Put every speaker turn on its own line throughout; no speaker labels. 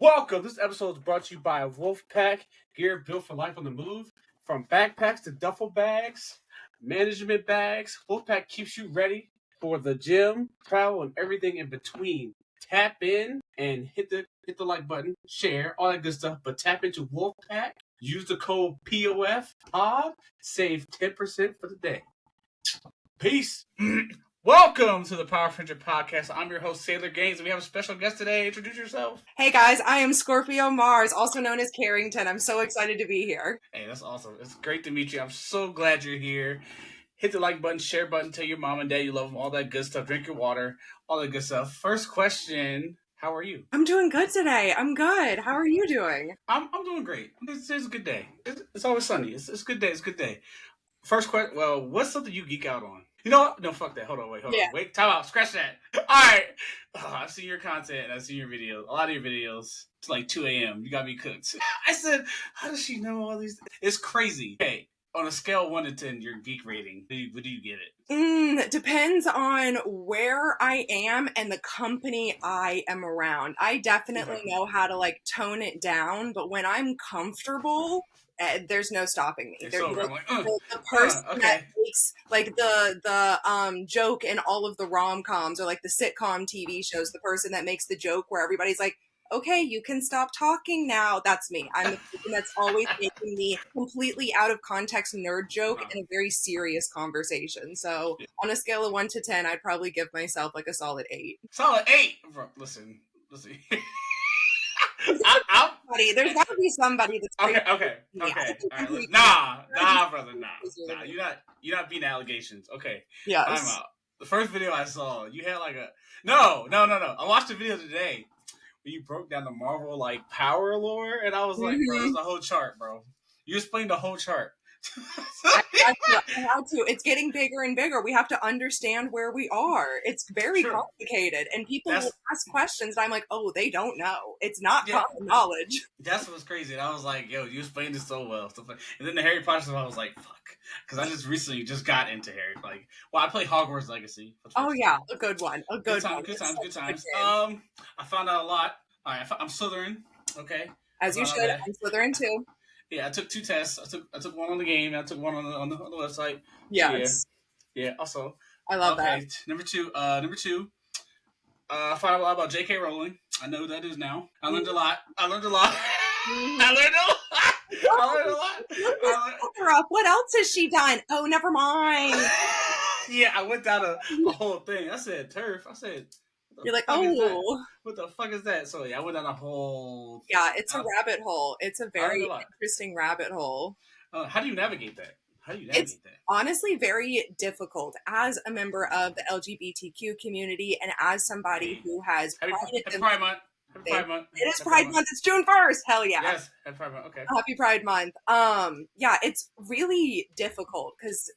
Welcome. This episode is brought to you by Wolfpack, gear built for life on the move. From backpacks to duffel bags, management bags, Wolfpack keeps you ready for the gym, travel, and everything in between. Tap in and hit the like button, share, all that good stuff. But tap into Wolfpack. Use the code POF save 10% for the day. Peace. Welcome to the Power Friendship Podcast. I'm your host, Sailor Gaines, and we have a special guest today. Introduce yourself.
Hey guys, I am Scorpiomarsss, also known as Carington. I'm so excited to be here.
Hey, that's awesome. It's great to meet you. I'm so glad you're here. Hit the like button, share button, tell your mom and dad you love them, all that good stuff. Drink your water, all that good stuff. First question, how are you?
I'm doing good today. I'm good. How are you doing?
I'm doing great. It's a good day. It's always sunny. It's a good day. It's a good day. First question, well, what's something you geek out on? You know what? No, fuck that. Hold on. Wait, time out. Scratch that. All right. I've seen your content and I've seen your videos. A lot of your videos. It's like 2 a.m. You got me cooked. I said, how does she know all these? It's crazy. Hey, on a scale of 1 to 10, your geek rating, what do you give it?
Depends on where I am and the company I am around. I definitely know how to tone it down, but when I'm comfortable, there's no stopping me. The person that makes the joke in all of the rom-coms or the sitcom TV shows, the person that makes the joke where everybody's like, okay, you can stop talking now. That's me. I'm the person that's always making the completely out of context nerd joke in a very serious conversation. So on a scale of 1 to 10, I'd probably give myself a solid 8.
Solid 8? Bro, listen.
There's got to be somebody that's
okay. All right, nah, brother, nah. You're not beating allegations. Okay.
Yes.
I'm out. The first video I saw, you had no. I watched the video today where you broke down the Marvel power lore, and I was like, bro, there's the whole chart, bro. You explained the whole chart.
I had to. It's getting bigger and bigger. We have to understand where we are. It's very complicated, and people will ask questions, and I'm like, oh, they don't know. It's not common knowledge.
That's what's crazy. And I was like, yo, you explained this so well. And then the Harry Potter stuff, I was like, fuck, because I just recently got into Harry. I played Hogwarts Legacy.
Oh yeah, a good one.
Good times. I found out a lot. All right, I'm Slytherin. Okay.
As you should. I'm Slytherin too.
Yeah, I took 2 tests. I took one on the game. And I took one on the website.
Yes.
Yeah. Also,
I love that.
Number two. I found out a lot about J.K. Rowling. I know who that is now. I learned a lot.
What else has she done? Oh, never mind.
Yeah, I went down a whole thing. I said turf. I said.
You're like, oh.
What the fuck is that? So, yeah, I went down a whole...
Yeah, it's a rabbit hole. It's a very interesting rabbit hole.
How do you navigate that?
It's honestly very difficult as a member of the LGBTQ community and as somebody who has...
Happy Pride Month.
It is Pride Month. It's June 1st. Hell yeah.
Yes, Happy Pride Month. Okay.
Happy Pride Month. Yeah, it's really difficult because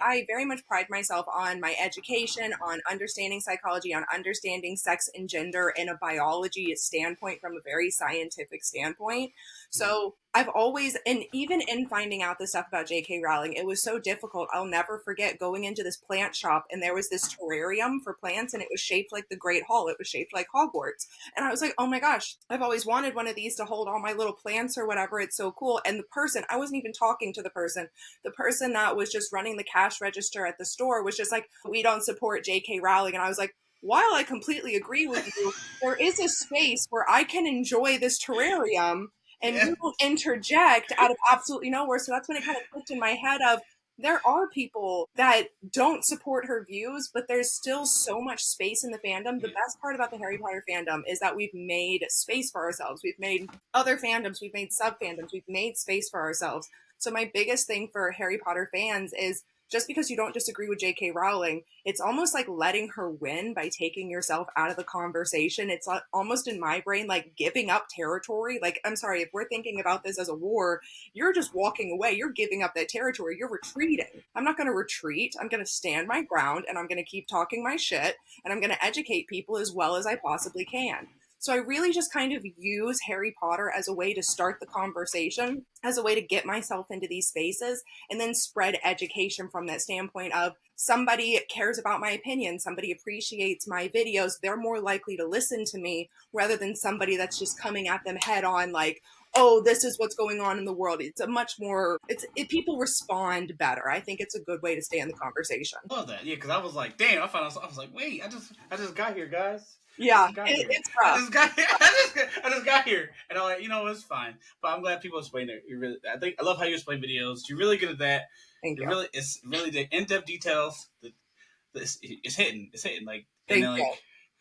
I very much pride myself on my education, on understanding psychology, on understanding sex and gender in a biology standpoint, from a very scientific standpoint. So I've always, and even in finding out the stuff about J.K. Rowling, it was so difficult. I'll never forget going into this plant shop and there was this terrarium for plants and it was shaped like the Great Hall. It was shaped like Hogwarts. And I was like, oh my gosh, I've always wanted one of these to hold all my little plants or whatever. It's so cool. And the person, I wasn't even talking to the person that was just running the cash register at the store was just like, we don't support J.K. Rowling. And I was like, while I completely agree with you, there is a space where I can enjoy this terrarium and you will interject out of absolutely nowhere. So that's when it kind of clicked in my head of, there are people that don't support her views, but there's still so much space in the fandom. The best part about the Harry Potter fandom is that we've made space for ourselves. We've made other fandoms. We've made sub-fandoms. We've made space for ourselves. So my biggest thing for Harry Potter fans is, just because you don't disagree with J.K. Rowling, it's almost like letting her win by taking yourself out of the conversation. It's almost in my brain like giving up territory. I'm sorry, if we're thinking about this as a war, you're just walking away. You're giving up that territory. You're retreating. I'm not going to retreat. I'm going to stand my ground and I'm going to keep talking my shit and I'm going to educate people as well as I possibly can. So I really just kind of use Harry Potter as a way to start the conversation, as a way to get myself into these spaces, and then spread education from that standpoint of somebody cares about my opinion, somebody appreciates my videos, they're more likely to listen to me rather than somebody that's just coming at them head on like, oh, this is what's going on in the world. It's a much more, people respond better. I think it's a good way to stay in the conversation.
I love that. Yeah, because I was like, damn, I was like, wait, I just got here, guys.
Yeah,
Got here.
it's rough.
I just got here. I just got here, and I'm like, you know, it's fine. But I'm glad people explain it. You really, I love how you explain videos. You're really good at that.
Thank you.
It's really the in-depth details. It's hitting. It's hitting. Like,
Thank
and then, like,
you.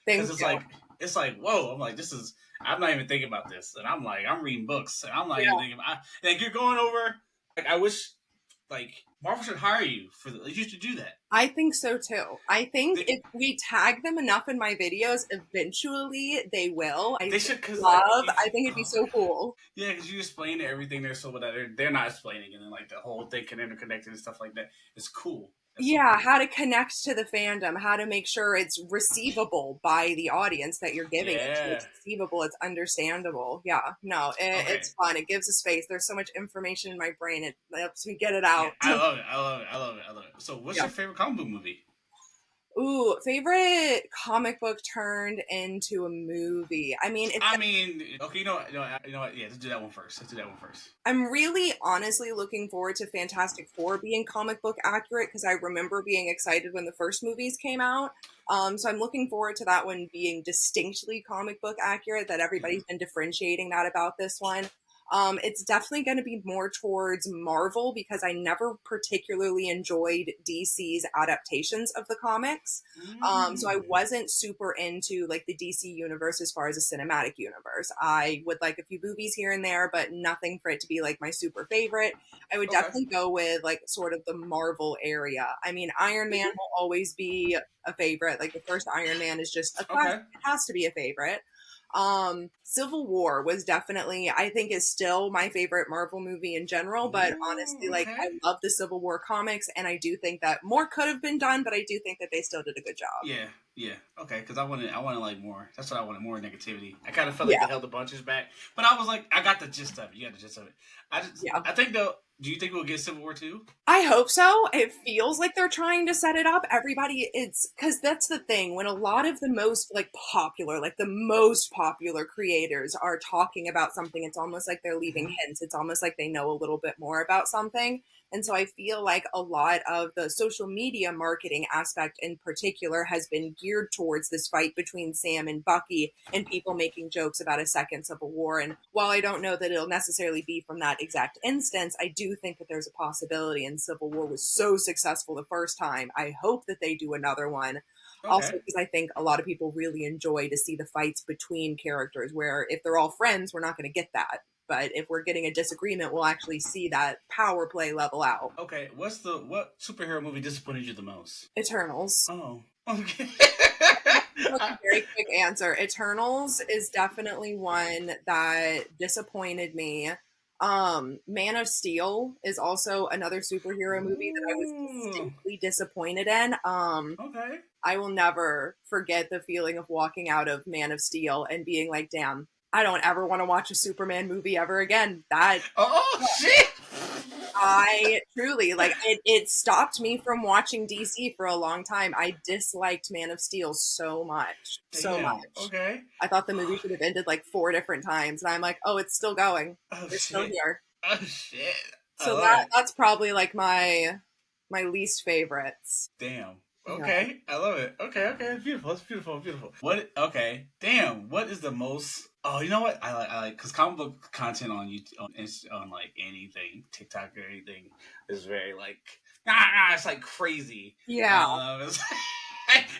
Thank
because
you.
it's like, whoa. I'm like, this is. I'm not even thinking about this, and I'm like, I'm reading books, and I'm not even thinking about. Like, you're going over. Like, I wish, like, Marvel should hire you for. You should do that.
I think so too. I think if we tag them enough in my videos, eventually they will.
They should, because
I think it'd be so cool.
Yeah, because you explain everything there so that they're not explaining, and then like the whole thing can interconnect and stuff like that. It's cool. That's
Yeah,
so cool.
how to connect to the fandom, how to make sure it's receivable by the audience that you're giving it to. It's receivable, it's understandable. Yeah, no, it's fun. It gives a space. There's so much information in my brain. It helps me get it out.
Yeah, I love it. I love it. I love it. I love it. So, what's your favorite comic book movie?
Ooh, favorite comic book turned into a movie.
Okay, you know what? Yeah, let's do that one first.
I'm really honestly looking forward to Fantastic Four being comic book accurate because I remember being excited when the first movies came out. So I'm looking forward to that one being distinctly comic book accurate, that everybody's been differentiating that about this one. It's definitely going to be more towards Marvel because I never particularly enjoyed DC's adaptations of the comics. So I wasn't super into like the DC universe as far as a cinematic universe. I would like a few movies here and there, but nothing for it to be like my super favorite. I would definitely go with like sort of the Marvel area. I mean, Iron Man will always be a favorite. Like the first Iron Man is just a classic. It has to be a favorite. Civil War was definitely, I think, is still my favorite Marvel movie in general, but honestly, like, I love the Civil War comics, and I do think that more could have been done, but I do think that they still did a good job.
Yeah, okay, because I wanted like more. That's what I wanted, more negativity. I kind of felt like they held the bunches back, but I was like, I got the gist of it. You got the gist of it. I think though. Do you think we'll get Civil War 2?
I hope so. It feels like they're trying to set it up. Everybody, it's because that's the thing. When a lot of the most the most popular creators are talking about something, it's almost like they're leaving hints. It's almost like they know a little bit more about something. And so I feel like a lot of the social media marketing aspect in particular has been geared towards this fight between Sam and Bucky and people making jokes about a second Civil War. And while I don't know that it'll necessarily be from that exact instance, I do think that there's a possibility, and Civil War was so successful the first time. I hope that they do another one. Also, because I think a lot of people really enjoy to see the fights between characters, where if they're all friends, we're not going to get that. But if we're getting a disagreement, we'll actually see that power play level out.
Okay, what superhero movie disappointed you the most?
Eternals.
Oh, okay.
That's a very quick answer. Eternals is definitely one that disappointed me. Man of Steel is also another superhero movie that I was distinctly disappointed in. I will never forget the feeling of walking out of Man of Steel and being like, damn, I don't ever want to watch a Superman movie ever again.
Shit!
I truly, it stopped me from watching DC for a long time. I disliked Man of Steel so much. So much.
Okay.
I thought the movie should have ended 4 different times. And I'm like, oh, it's still going. They're still here.
Oh, shit.
So that's probably my least favorites.
Damn. Okay, I love it. Okay, it's beautiful. It's beautiful. What? Okay, damn. What is the most? Oh, you know what? I like because comic book content on YouTube, on like anything, TikTok or anything, is very it's like crazy.
Yeah.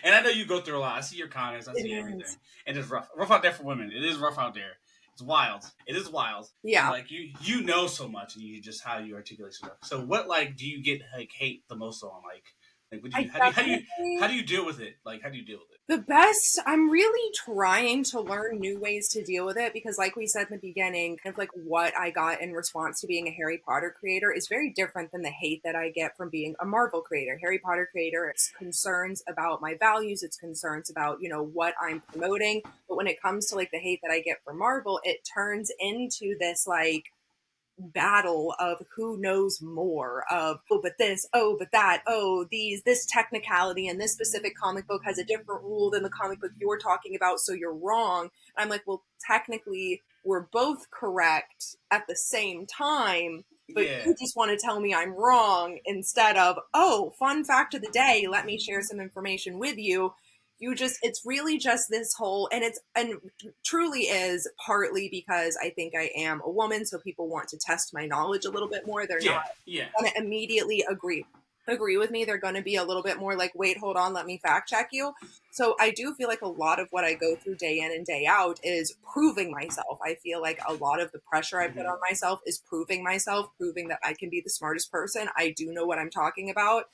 And I know you go through a lot. I see your comments. I see everything, and it's rough out there for women. It is rough out there. It's wild. It is wild.
Yeah.
And, you know so much, and you just how you articulate stuff. So what do you get hate the most on Like,
I
how
definitely
do you deal with it? Like, how do you deal with it?
the best, I'm really trying to learn new ways to deal with it because, like we said in the beginning, kind of like what I got in response to being a Harry Potter creator is very different than the hate that I get from being a Marvel creator. Harry Potter creator, it's concerns about my values, it's concerns about, you know, what I'm promoting. But when it comes to like the hate that I get from Marvel, it turns into this like battle of who knows more of, oh but this, oh but that, oh these, this technicality and this specific comic book has a different rule than the comic book you're talking about, so you're wrong. And I'm like, well, technically we're both correct at the same time, but
Yeah,
you just want to tell me I'm wrong instead of, oh, fun fact of the day, let me share some information with you. You just, it's really just this whole, and it's, and truly is partly because I think I am a woman, so people want to test my knowledge a little bit more. They're not
yeah, yeah.
going to immediately agree with me. They're going to be a little bit more like, wait, hold on, let me fact check you. So I do feel like a lot of what I go through day in and day out is proving myself. I feel like a lot of the pressure I put on myself is proving myself, proving that I can be the smartest person. I do know what I'm talking about.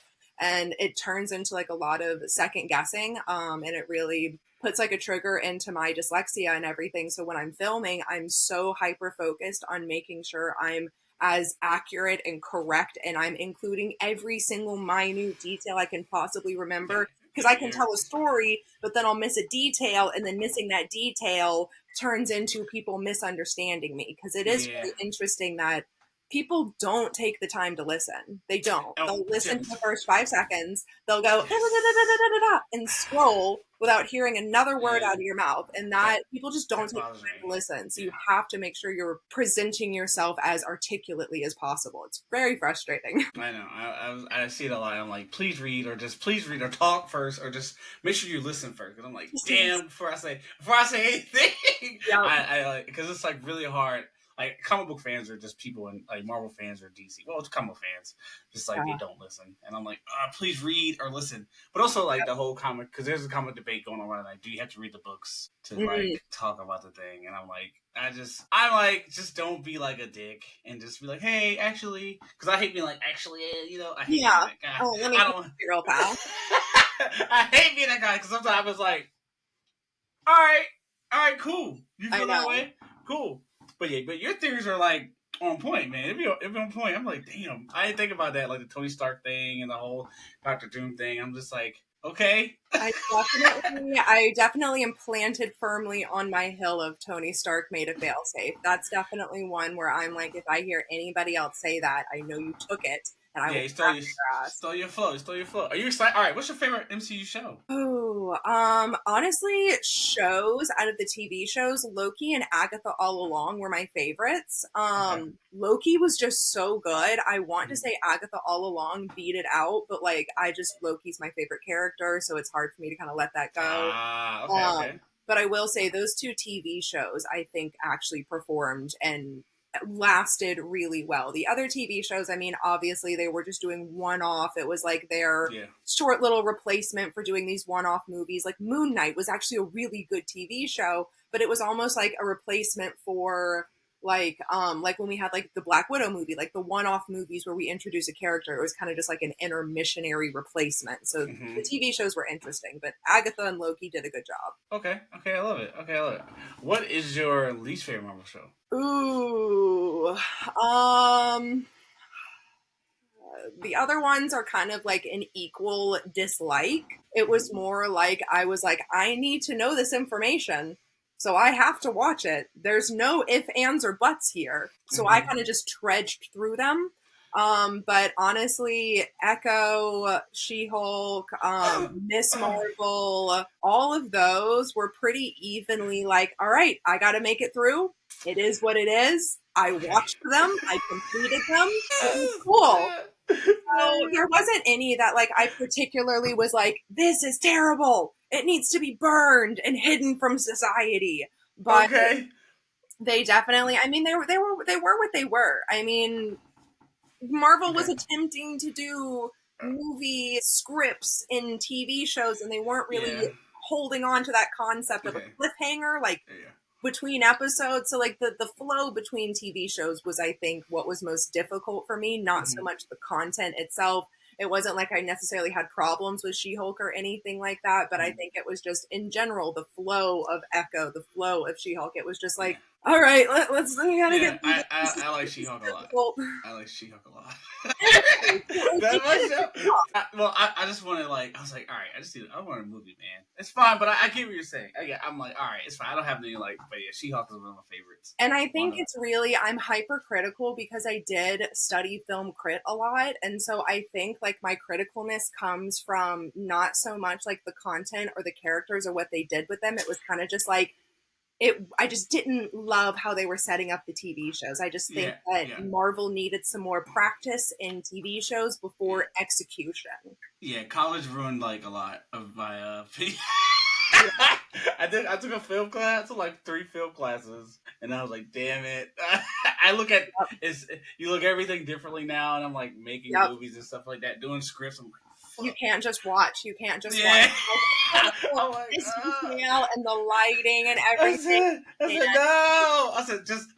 And it turns into like a lot of second guessing. And it really puts like a trigger into my dyslexia and everything. So when I'm filming, I'm so hyper focused on making sure I'm as accurate and correct, and I'm including every single minute detail I can possibly remember, because I can tell a story, but then I'll miss a detail, and then missing that detail turns into people misunderstanding me, because it is
Yeah.
really interesting that people don't take the time to listen. They don't.
Oh,
They'll listen
yeah.
to the first 5 seconds. They'll go
Yes.
and scroll without hearing another word out
And
of your mouth. And
that
that people just don't
that
take the
bothers
time
me.
to listen. So
Yeah.
you have to make sure you're presenting yourself as articulately as possible. It's very frustrating.
I know. I see it a lot. I'm like, please read, or just please read, or talk first, or just make sure you listen first. Because I'm like, damn, before I say anything,
Yep.
I like, because it's like really hard. Like, comic book fans are just people, and like Marvel fans or DC. Well, it's comic book fans, just like they
Yeah.
don't listen. And I'm like, please read or listen. But also like the whole comic, because there's a comic debate going on right now. Like, do you have to read the books to
Mm.
like talk about the thing? And I'm like, I'm like, just don't be like a dick and just be like, hey, actually, because I hate being like, actually, you know, I hate being
Yeah.
that guy.
Oh, let me
I
take
don't.
you real fast.
I hate being that guy because sometimes it's like, all right, cool. You
I
feel that
know.
way? Cool. But yeah, but your theories are like on point, man. If you're on point, I'm like, damn. I didn't think about that, like the Tony Stark thing and the whole Doctor Doom thing. I'm just like, okay.
I definitely am planted firmly on my hill of Tony Stark made a failsafe. That's definitely one where I'm like, if I hear anybody else say that, I know you took it, and I
Yeah,
will
he
crack your ass.
stole your flow. He stole your flow. Are you excited? All right, what's your favorite MCU show?
Oh, honestly, shows out of the TV shows, Loki and Agatha All Along were my favorites.
Okay.
Loki was just so good. I want to
Mhm.
say Agatha All Along beat it out, but like Loki's my favorite character, so it's hard for me to kind of let that go.
Ah, okay, okay.
But I will say those two TV shows I think actually performed and lasted really well. The other TV shows, I mean, obviously they were just doing one off. It was like their
Yeah.
short little replacement for doing these one off movies. Like Moon Knight was actually a really good TV show, but it was almost like a replacement for like when we had like the Black Widow movie, like the one off movies where we introduce a character. It was kind of just like an intermissionary replacement. So
Hmm.
the TV shows were interesting, but Agatha and Loki did a good job.
Okay, okay, I love it. Okay, I love it. What is your least favorite Marvel show?
Ooh, um, the other ones are kind of like an equal dislike. It was more like I was like, I need to know this information, so I have to watch it. There's no if, ands, or buts here. So I
Hmm.
kind of just trudged through them. But honestly, Echo, She-Hulk, Miss Marvel, all of those were pretty evenly like, all right, I got to make it through. It is what it is. I
Okay.
watched them. I completed them. It was cool. So there wasn't any that like I particularly was like, this is terrible. It needs to be burned and hidden from society. But
Okay.
they definitely, I mean, they were what they were. I mean, Marvel was
Okay.
attempting to do movie scripts in TV shows, and they weren't really
Yeah.
holding on to that concept of a
Okay.
cliffhanger, like
Yeah.
between episodes. So like the flow between TV shows was I think what was most difficult for me, not so
Hmm.
much the content itself. It wasn't like I necessarily had problems with She-Hulk or anything like that, but I think it was just in general the flow of Echo, the flow of She-Hulk. It was just like, all right, we gotta get.
I like She-Hulk a lot. I like She-Hulk a lot.
That's
my show. I just wanted I was like, all right, I want a movie, man. It's fine, but I get what you're saying. I'm like, all right, it's fine. I don't have any but yeah, She-Hulk is one of my favorites.
And I think it's really, I'm hypercritical because I did study film crit a lot. And so I think like my criticalness comes from not so much like the content or the characters or what they did with them. It was kind of just like, I just didn't love how they were setting up the TV shows. I just think that Marvel needed some more practice in TV shows before execution.
Yeah, college ruined like a lot of my I took a film class, like 3 film classes, and I was like, damn it. I look at you look at everything differently now, and I'm like making movies and stuff like that, doing scripts. I'm like, fuck.
You can't just watch. You can't just watch.
I'm like,
detail and the lighting and everything.
I said no. I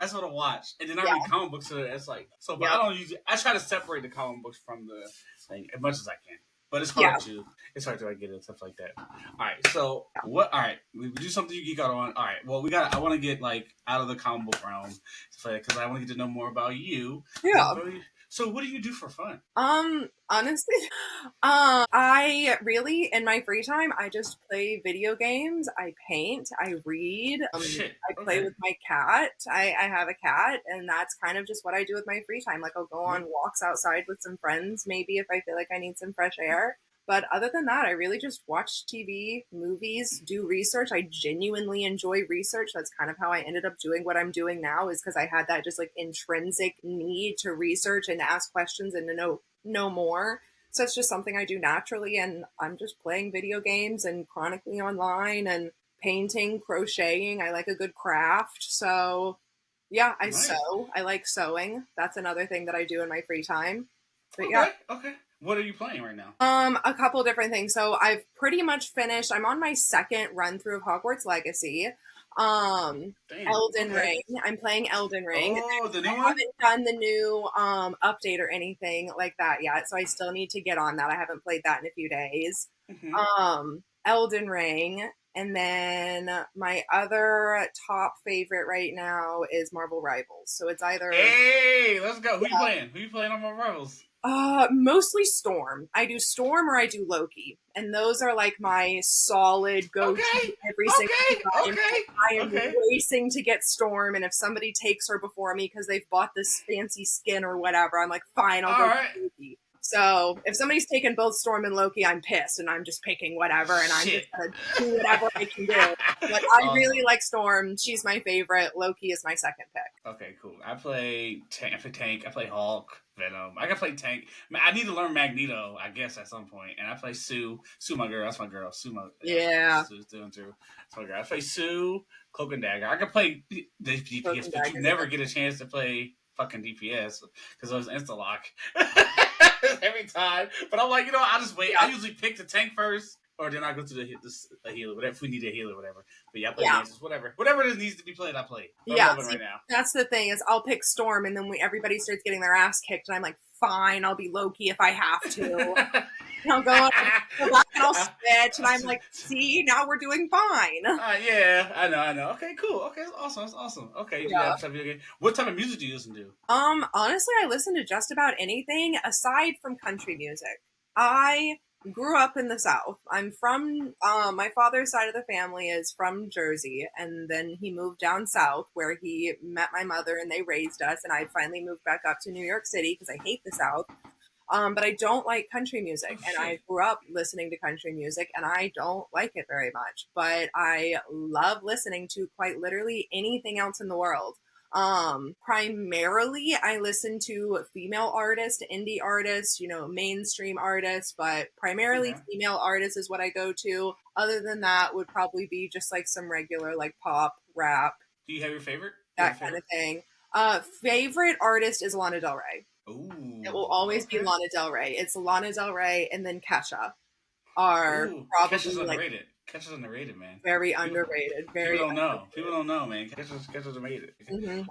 just want to watch, and then I read comic books, so it's like so. But I don't usually. I try to separate the comic books from the thing as much as I can. But it's hard to. It's hard to get it and stuff like that. All right. So what? All right. We do something you geek out on. All right. Well, I want to get like out of the comic book realm, because I want to get to know more about you.
Yeah.
So what do you do for fun?
Honestly, I really, in my free time, I just play video games. I paint. I read. I play with my cat. I have a cat, and that's kind of just what I do with my free time. Like I'll go on walks outside with some friends, maybe if I feel like I need some fresh air. But other than that, I really just watch TV, movies, do research. I genuinely enjoy research. That's kind of how I ended up doing what I'm doing now, is because I had that just like intrinsic need to research and ask questions and to know more. So it's just something I do naturally. And I'm just playing video games and chronically online and painting, crocheting. I like a good craft. So yeah, I sew. I like sewing. That's another thing that I do in my free time. But
okay. What are you playing right now?
A couple different things. So I've pretty much finished. I'm on my second run through of Hogwarts Legacy. Elden Ring. I'm playing Elden Ring.
Oh, the new one?
I haven't done the new update or anything like that yet, so I still need to get on that. I haven't played that in a few days. Mm-hmm. Elden Ring. And then my other top favorite right now is Marvel Rivals. So it's either...
Hey, let's go. Who you playing? Who you playing on Marvel Rivals?
Mostly Storm. I do Storm or I do Loki. And those are like my solid go-to every single time. I am racing to get Storm, and if somebody takes her before me because they've bought this fancy skin or whatever, I'm like, fine, I'll go to Loki. So if somebody's taking both Storm and Loki, I'm pissed, and I'm just picking whatever, and I'm just gonna do whatever I can do. But I really like Storm. She's my favorite. Loki is my second pick.
Okay, cool. I play Tank. I play Hulk, Venom. I can play Tank. I need to learn Magneto, I guess, at some point. And I play Sue. Sue, my girl. That's my girl. Sue, my Sue's doing through. That's my girl. I play Sue, Cloak and Dagger. I can play the DPS, but you never get a chance to play fucking DPS because it was insta-lock. Every time. But I'm like, I'll just wait. I usually pick the tank first, or then I go to the healer, whatever, if we need a healer or whatever. But I play dances, whatever. Whatever it needs to be played, I play. Right now.
That's the thing, is I'll pick Storm, and then everybody starts getting their ass kicked, and I'm like, fine, I'll be Loki if I have to. And I'll go on, and I'll switch, and I'm like, see, now we're doing fine.
Yeah, I know. Okay, cool. Okay, that's awesome. Okay, what type of music do you listen to?
Honestly, I listen to just about anything aside from country music. I grew up in the South. I'm from, my father's side of the family is from Jersey, and then he moved down south where he met my mother and they raised us, and I finally moved back up to New York City because I hate the South. But I don't like country music, and I grew up listening to country music, and I don't like it very much, but I love listening to quite literally anything else in the world. Primarily, I listen to female artists, indie artists, mainstream artists, but primarily female artists is what I go to. Other than that would probably be just like some regular like pop, rap.
Do you have your favorite?
That kind of thing. Favorite artist is Lana Del Rey.
Ooh,
it will always be Lana Del Rey. It's Lana Del Rey and then Kesha are probably
Kesha's underrated. Kesha's underrated, man.
Very underrated. Very.
People don't know, man. Kesha's underrated.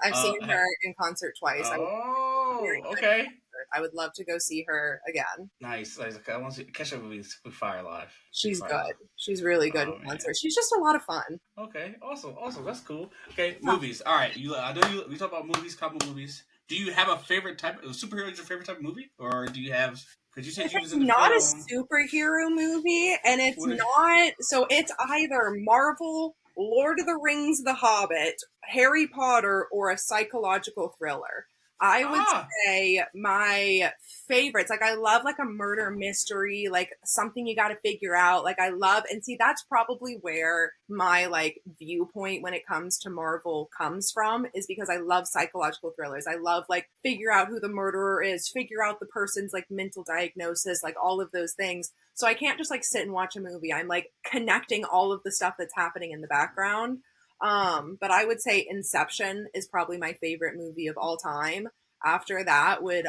I've seen her in concert twice.
Oh, okay.
I would love to go see her again.
Nice. Okay, I want to catch up with Fire Live.
She's
Fire
good.
Live.
She's really good in
Oh man.
concert. She's just a lot of fun.
Okay. Awesome. That's cool. Okay,
Yeah.
movies. All right. I know you. We talk about movies, comic movies. Do you have a favorite type? Superhero is your favorite type of movie, or do you have? Because you said
If
you was
it's
in the
not a
film.
superhero movie, and it's
What is?
not, so it's either Marvel, Lord of the Rings, The Hobbit, Harry Potter, or a psychological thriller. I would
Ah.
say my favorites, like I love like a murder mystery, like something you got to figure out. Like I love, and see, that's probably where my like viewpoint when it comes to Marvel comes from, is because I love psychological thrillers. I love like figure out who the murderer is, figure out the person's like mental diagnosis, like all of those things. So I can't just like sit and watch a movie. I'm like connecting all of the stuff that's happening in the background. But I would say Inception is probably my favorite movie of all time. After that would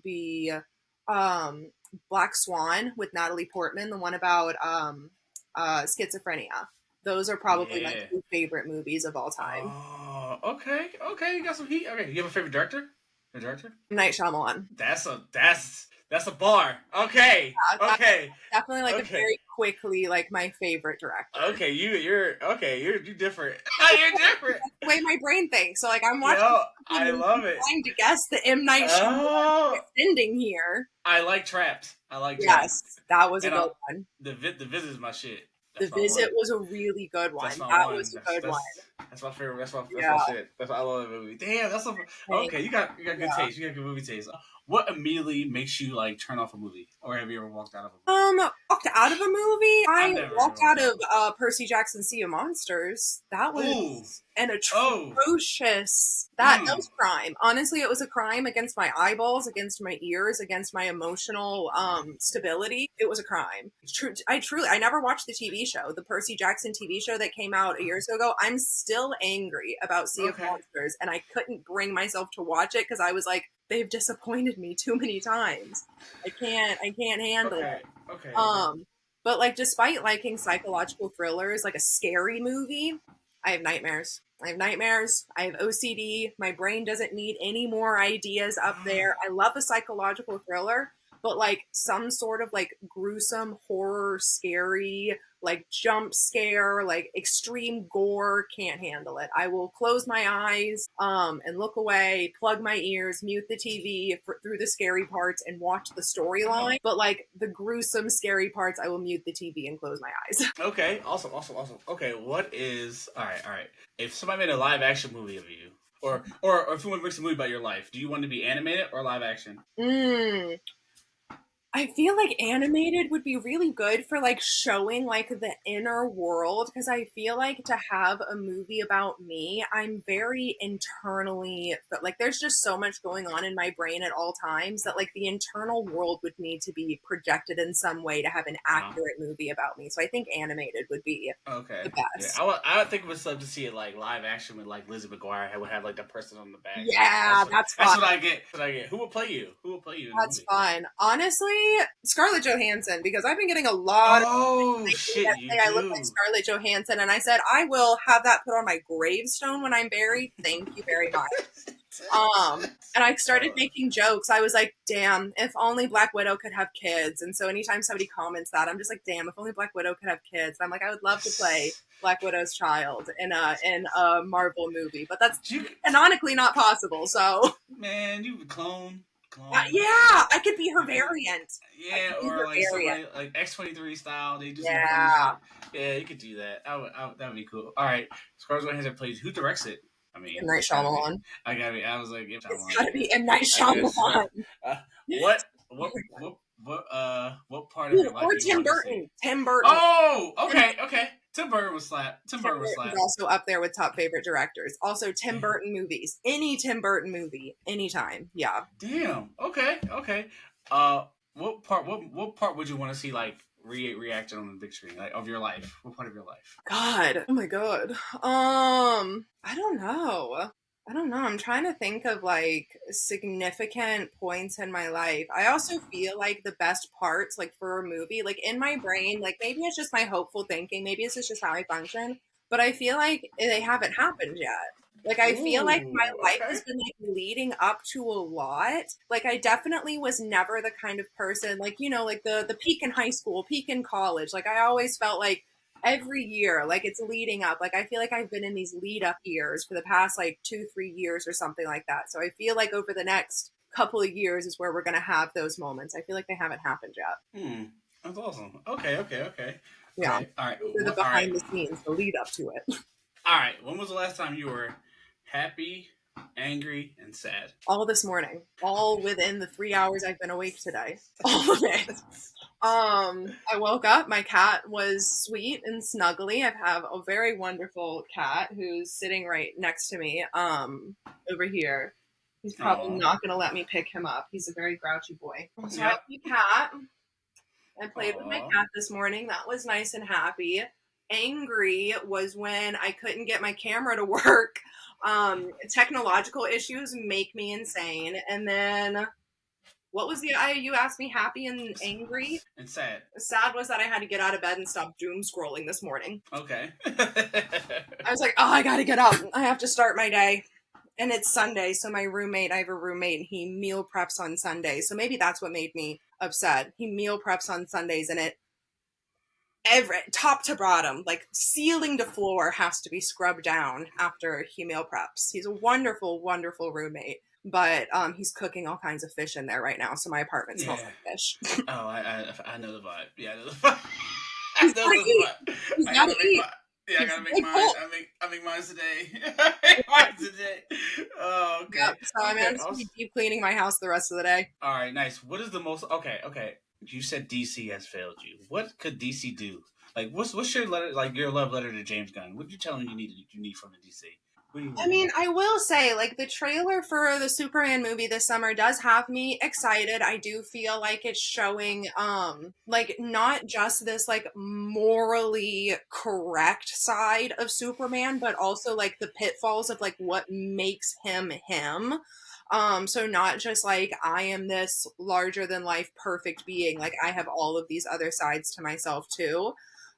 be um, Black Swan with Natalie Portman, the one about schizophrenia. Those are probably my
Yeah.
two favorite movies of all time.
Oh. Okay. You got some heat. Okay. You have a favorite director? A director?
M. Night Shyamalan.
That's a bar. Okay.
That's
Okay.
definitely like a
Okay.
very quickly like my favorite director.
Okay. You're different. You're different.
The way my brain thinks. So like I'm watching
Yo,
something
I
and
love it.
trying to guess the M. Night
Oh,
Shyamalan ending here.
I like traps. I like traps.
Yes, that was a
And
good one.
the Visit is my shit.
The
That's my
Visit
one.
was a really good one.
That's my
That
one.
was a good one.
That's my favorite. That's
Yeah.
my shit. I love that movie. Damn, that's
Thanks.
okay. You got good
Yeah.
taste. You got good movie taste. What immediately makes you like turn off a movie, or have you ever walked out of a movie?
Walked out of a movie.
I've
I
never
walked
walked
out of Percy Jackson's Sea of Monsters. That
Ooh.
was an
Oh.
atrocious. That was crime. Honestly, it was a crime against my eyeballs, against my ears, against my emotional stability. It was a crime. True. I never watched the TV show, the Percy Jackson TV show that came out a year or so ago. I'm still angry about Sea of Monsters, and I couldn't bring myself to watch it because I was like, they've disappointed me too many times. I can't handle it.
Okay.
But like despite liking psychological thrillers, like a scary movie, I have nightmares. I have OCD. My brain doesn't need any more ideas up there. I love a psychological thriller, but like some sort of like gruesome horror, scary, like jump scare, like extreme gore, can't handle it. I will close my eyes and look away, plug my ears, mute the TV through the scary parts and watch the storyline. But like the gruesome scary parts, I will mute the TV and close my eyes.
Okay. Awesome. Okay. What is all right. If somebody made a live action movie of you, or if you want to make a movie about your life, do you want to be animated or live action?
I feel like animated would be really good for like showing like the inner world, because I feel like to have a movie about me, I'm very internally, but like there's just so much going on in my brain at all times that like the internal world would need to be projected in some way to have an accurate movie about me. So I think animated would be the best.
Yeah, I would think it was something to see it like live action with like Lizzie McGuire would have like the person on the back.
Yeah, that's fun.
That's what I get. Who will play you?
That's fun. Honestly, Scarlett Johansson, because I've been getting a lot
of shit.
I look like Scarlett Johansson, and I said I will have that put on my gravestone when I'm buried. Thank you very much. And I started making jokes. I was like, damn, if only Black Widow could have kids. And so anytime somebody comments that, I'm just like, damn, if only Black Widow could have kids. And I'm like, I would love to play Black Widow's child in a Marvel movie, but that's canonically not possible. So
man, you would clone.
Yeah, I could be her variant.
Yeah, or like somebody like X-23 style. They just
yeah,
you could do that. That would be cool. All right, Scarlett Johansson plays. Who directs it? I mean,
M. Night Shyamalan.
I was like,
it's gotta be M. Night Shyamalan.
What part of your life?
Or Tim Burton. Tim Burton.
Oh, okay. Tim Burton was slap. Tim Burton was slap.
Also up there with top favorite directors. Also, Tim Burton movies. Any Tim Burton movie, anytime. Yeah.
Damn. Okay. What part would you want to see like reacted on the big screen, like of your life? What part of your life?
God. Oh my god. I don't know. I'm trying to think of like significant points in my life. I also feel like the best parts, like for a movie, like in my brain, like maybe it's just my hopeful thinking, maybe it's just how I function, but I feel like they haven't happened yet. Like, I feel like my
Ooh,
life
okay.
has been like leading up to a lot. Like, I definitely was never the kind of person, like, you know, like the peak in high school, peak in college. Like, I always felt like every year, like it's leading up. Like, I feel like I've been in these lead up years for the past like 2, 3 years or something like that. So I feel like over the next couple of years is where we're going to have those moments. I feel like they haven't happened yet.
That's awesome. Okay, okay, okay.
Yeah.
Okay, all right.
Those are the
All right.
behind the scenes, the lead up to it.
All right. When was the last time you were happy, angry, and sad?
All this morning, all within the 3 hours I've been awake today. All of it. I woke up, my cat was sweet and snuggly. I have a very wonderful cat who's sitting right next to me, over here. He's probably
Aw.
not going to let me pick him up. He's a very grouchy boy. So I have
Yep.
my cat. I played with my
Aw.
cat this morning. That was nice and happy. Angry was when I couldn't get my camera to work. Technological issues make me insane. And then what was you asked me happy and angry?
And sad.
Sad was that I had to get out of bed and stop doom scrolling this morning.
Okay.
I was like, oh, I gotta get up. I have to start my day. And it's Sunday, so I have a roommate, and he meal preps on Sundays. So maybe that's what made me upset. He meal preps on Sundays, and every top to bottom, like ceiling to floor, has to be scrubbed down after he meal preps. He's a wonderful, wonderful roommate. But he's cooking all kinds of fish in there right now, so my apartment smells
Yeah.
like fish.
Oh, I know the vibe. Yeah, I know the vibe. I
He's
know
gotta
the
eat.
vibe.
He's
I
gotta
gotta make
eat.
mine. Yeah, I
He's
gotta
a
make
big
mine.
colt.
I make mine today. I make mine today. Oh, okay.
Yep. So I'm
Okay.
just gonna be deep cleaning my house the rest of the day.
All right. Nice. What is the most? Okay. Okay. You said DC has failed you. What could DC do? Like, what's your letter? Like your love letter to James Gunn? What did you tell him you need from the DC? What do you
I
need?
mean, I will say, like, the trailer for the Superman movie this summer does have me excited. I do feel like it's showing, like, not just this, like, morally correct side of Superman, but also, like, the pitfalls of, like, what makes him him. So not just like I am this larger than life perfect being, like I have all of these other sides to myself too.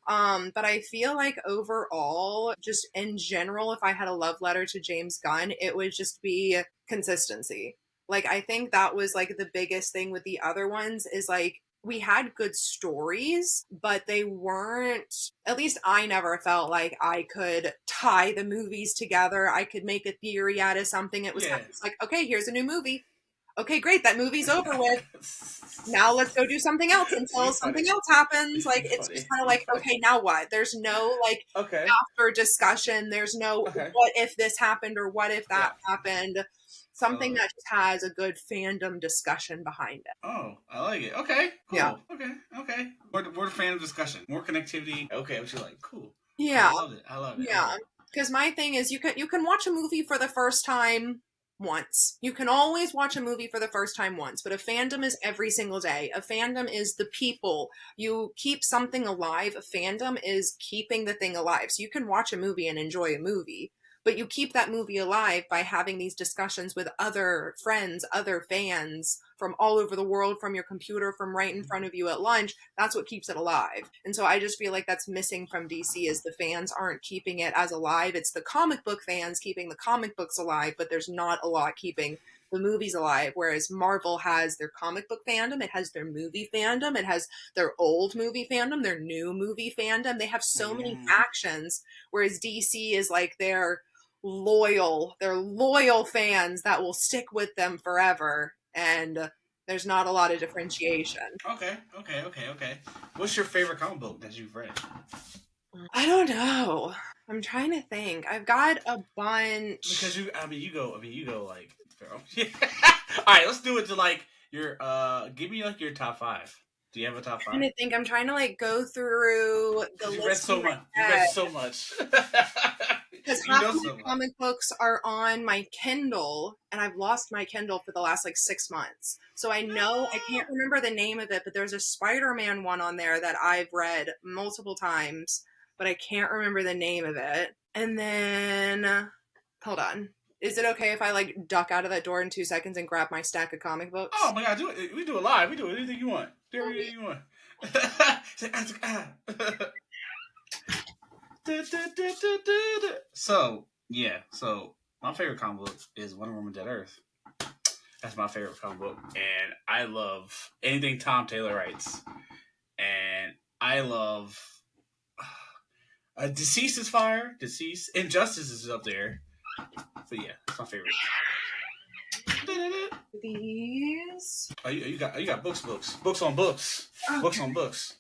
But I feel like overall, just in general, if I had a love letter to James Gunn, it would just be consistency. Like, I think that was like the biggest thing with the other ones is like, we had good stories, but they weren't, at least I never felt like I could tie the movies together. I could make a theory out of something. It was kind
Yeah.
of just like, okay, here's a new movie. Okay, great, that movie's over with. Now let's go do something else until
You
something
funny.
else happens. Like
You
it's just
funny.
kind of
You
like,
funny.
okay, now what? There's no like
Okay.
after discussion. There's no
Okay.
what if this happened or what if that
Yeah.
happened. Something that just has a good fandom discussion behind it.
Oh, I like it. Okay, cool.
Yeah.
Okay, okay. We're a fan of discussion, more connectivity. Okay, what you like? Cool.
Yeah.
I love it. I love it.
Yeah. Because my thing is you can watch a movie for the first time once. You can always watch a movie for the first time once, but a fandom is every single day. A fandom is the people. You keep something alive. A fandom is keeping the thing alive. So you can watch a movie and enjoy a movie, but you keep that movie alive by having these discussions with other friends, other fans from all over the world, from your computer, from right in front of you at lunch. That's what keeps it alive. And so I just feel like that's missing from DC is the fans aren't keeping it as alive. It's the comic book fans keeping the comic books alive, but there's not a lot keeping the movies alive. Whereas Marvel has their comic book fandom, it has their movie fandom, it has their old movie fandom, their new movie fandom. They have so many factions, whereas DC is like they're loyal fans that will stick with them forever, and there's not a lot of differentiation.
Okay, okay, okay, okay. What's your favorite comic book that you've read?
I don't know. I'm trying to think. I've got a bunch.
Because you go like, girl. All right, let's do it to like your give me like your top 5. Do you have a top
I'm
5?
trying to think. I'm trying to like go through the list.
You read so
in my
much. You
head.
read so much.
Because
You
half
know
of
so
my
much.
comic books are on my Kindle, and I've lost my Kindle for the last like 6 months. So I know I can't remember the name of it, but there's a Spider-Man one on there that I've read multiple times, but I can't remember the name of it. And then, hold on. Is it okay if I like duck out of that door in 2 seconds and grab my stack of comic books?
Oh my god, do it. We do it live. We do anything you want. Do anything you want. So yeah, so My favorite comic book is Wonder Woman Dead Earth. That's my favorite comic book. And I love anything Tom Taylor writes. And I love Deceased is fire. Deceased. Injustice is up there. So yeah, that's my favorite.
These.
Oh, you got books on books. Okay. Books on books.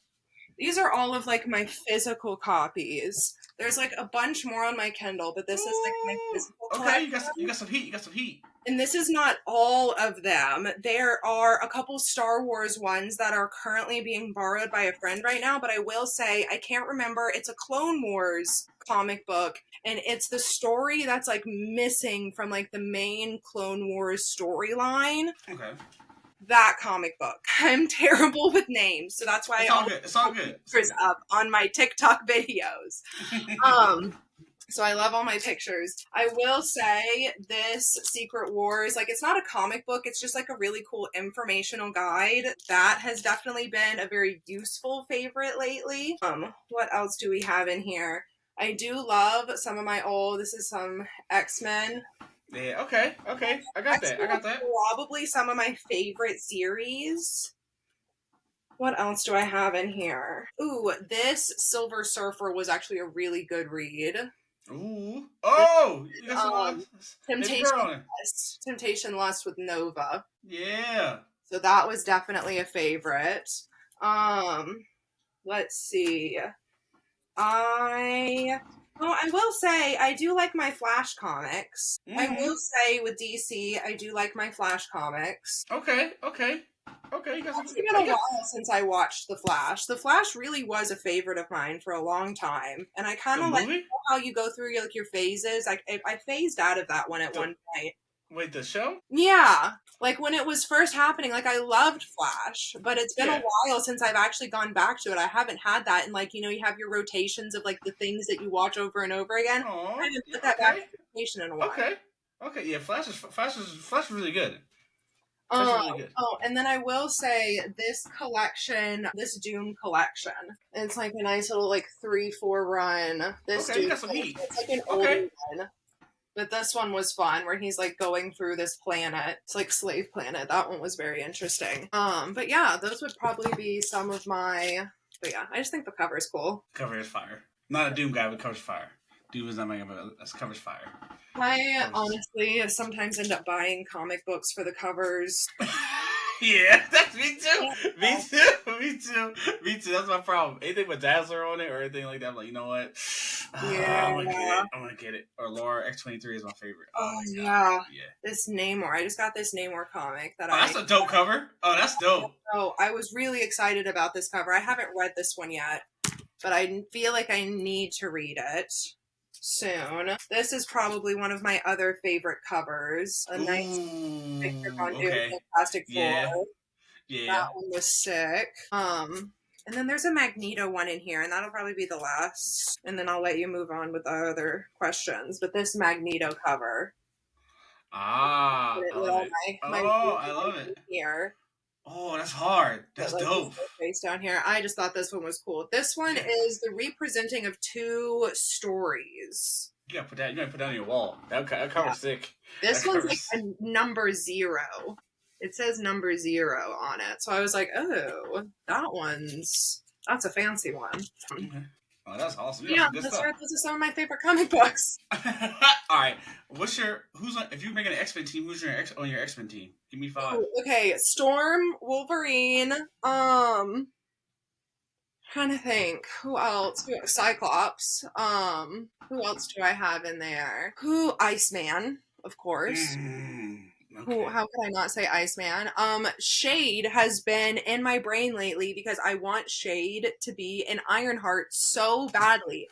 These are all of like my physical copies. There's like a bunch more on my Kindle, but this is like my physical collection.
Okay, you got some heat.
And this is not all of them. There are a couple Star Wars ones that are currently being borrowed by a friend right now, but I will say, I can't remember. It's a Clone Wars comic book, and it's the story that's like missing from like the main Clone Wars storyline.
Okay. That
comic book. I'm terrible with names, so that's why
it's all good.
Pictures up on my TikTok videos. So I love all my pictures. I will say this Secret Wars, like it's not a comic book, it's just like a really cool informational guide. That has definitely been a very useful favorite lately. What else do we have in here? I do love some of my this is some X-Men.
Yeah, okay. I got that.
Probably some of my favorite series. What else do I have in here? Ooh, this Silver Surfer was actually a really good read.
Ooh. Oh! You got some
Temptation Lust with Nova.
Yeah.
So that was definitely a favorite. Let's see. I will say I do like my Flash comics. Mm-hmm. I will say with DC, I do like my Flash comics.
Okay.
It's been a while since I watched The Flash. The Flash really was a favorite of mine for a long time, and I kind of like how you go through your phases. I phased out of that one at one point.
Wait, the show?
Yeah. Like when it was first happening, like I loved Flash, but it's been a while since I've actually gone back to it. I haven't had that, and like, you have your rotations of like the things that you watch over and over again.
Aww,
I haven't put that back in rotation in a while.
Okay, yeah, Flash is really good.
And then I will say this collection, this Doom collection, it's like a nice little like 3-4 run. This Doom,
you got some heat.
It's like an older one. But this one was fun, where he's like going through this planet. It's like Slave Planet. That one was very interesting. But yeah, those would probably be some of my. But yeah, I just think the cover is cool.
Cover is fire. Not a Doom guy, but cover's fire. Doom is not my cover's fire.
I honestly sometimes end up buying comic books for the covers.
Yeah, that's me too. Me too. That's my problem. Anything with Dazzler on it or anything like that, I'm like, you know what? I'm gonna get it. Or Laura X-23 is my favorite.
Yeah. This Namor. I just got this Namor comic
that's a dope cover. Oh, that's dope.
Oh, I was really excited about this cover. I haven't read this one yet, but I feel like I need to read it soon. This is probably one of my other favorite covers. A nice Victor Von Doom Fantastic Four. Yeah. That one was sick. And then there's a Magneto one in here, and that'll probably be the last. And then I'll let you move on with the other questions. But this Magneto cover.
I love it. I love it.
Here.
Oh, that's hard. That's dope.
Face down here. I just thought this one was cool. This one is the representing of 2 stories.
You gotta put that on your wall. That cover's sick.
This one's like a number 0. It says number 0 on it. So I was like, oh, that's a fancy one.
Okay. Oh, that's awesome.
Yeah, those are some of my favorite comic books.
All right, if you're making an X-Men team, who's on your X-Men team? Give me 5.
Oh, okay, Storm, Wolverine, trying to think, who else? Cyclops, who else do I have in there? Iceman, of course. Okay. How could I not say Iceman? Shade has been in my brain lately because I want Shade to be an Ironheart so badly.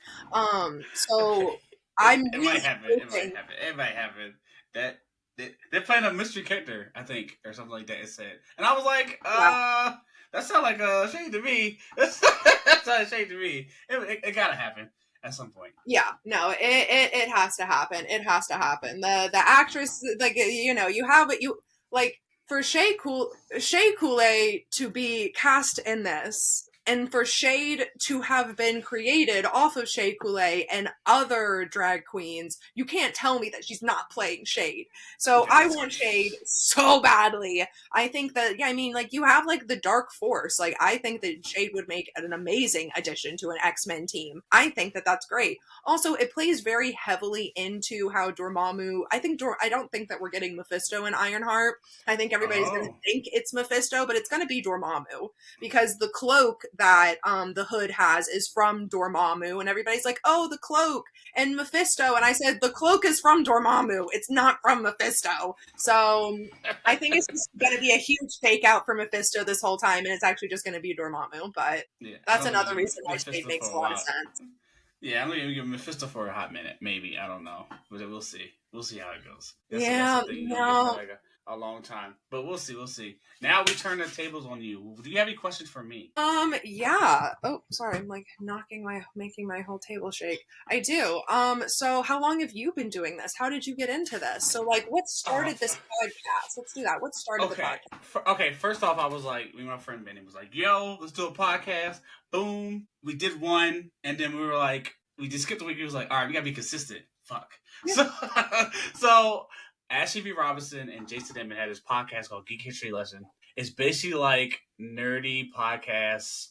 So I'm
it might happen. It might happen. That they're playing a mystery character, I think, or something like that. It said, and I was like, that sounds like a Shade to me. That's not a Shade to me. It gotta happen at some point.
Yeah, no, it has to happen. It has to happen. The actress, like, you have it. You like for Shea Coulee to be cast in this and for Shade to have been created off of Shade Coulee and other drag queens, you can't tell me that she's not playing Shade. So I want Shade so badly. I think that, yeah, I mean, like, you have, like, the Dark Force. Like, I think that Shade would make an amazing addition to an X-Men team. I think that that's great. Also, it plays very heavily into how Dormammu, I don't think that we're getting Mephisto and Ironheart. I think everybody's going to think it's Mephisto, but it's going to be Dormammu, because the cloak that the Hood has is from Dormammu, and everybody's like, oh, the cloak and Mephisto, and I said the cloak is from Dormammu, it's not from Mephisto. So I think it's just going to be a huge fake out for Mephisto this whole time, and it's actually just going to be Dormammu, but that's another reason why Shade makes a lot of sense.
Yeah, I'm gonna give Mephisto for a hot minute, maybe. I don't know, but we'll see. We'll see how it goes. That's a long time, but we'll see. Now we turn the tables on you. Do you have any questions for me?
Yeah. Oh, sorry, I'm like making my whole table shake. I do. So how long have you been doing this? How did you get into this? So, like, what started this podcast? Let's do that. What started the podcast?
Okay, first off, I was like, my friend Benny was like, yo, let's do a podcast. Boom. We did one, and then we were like, we just skipped a week. He was like, all right, we gotta be consistent. Fuck. So Ashley V. Robinson and Jason Denman had this podcast called Geek History Lesson. It's basically like nerdy podcasts.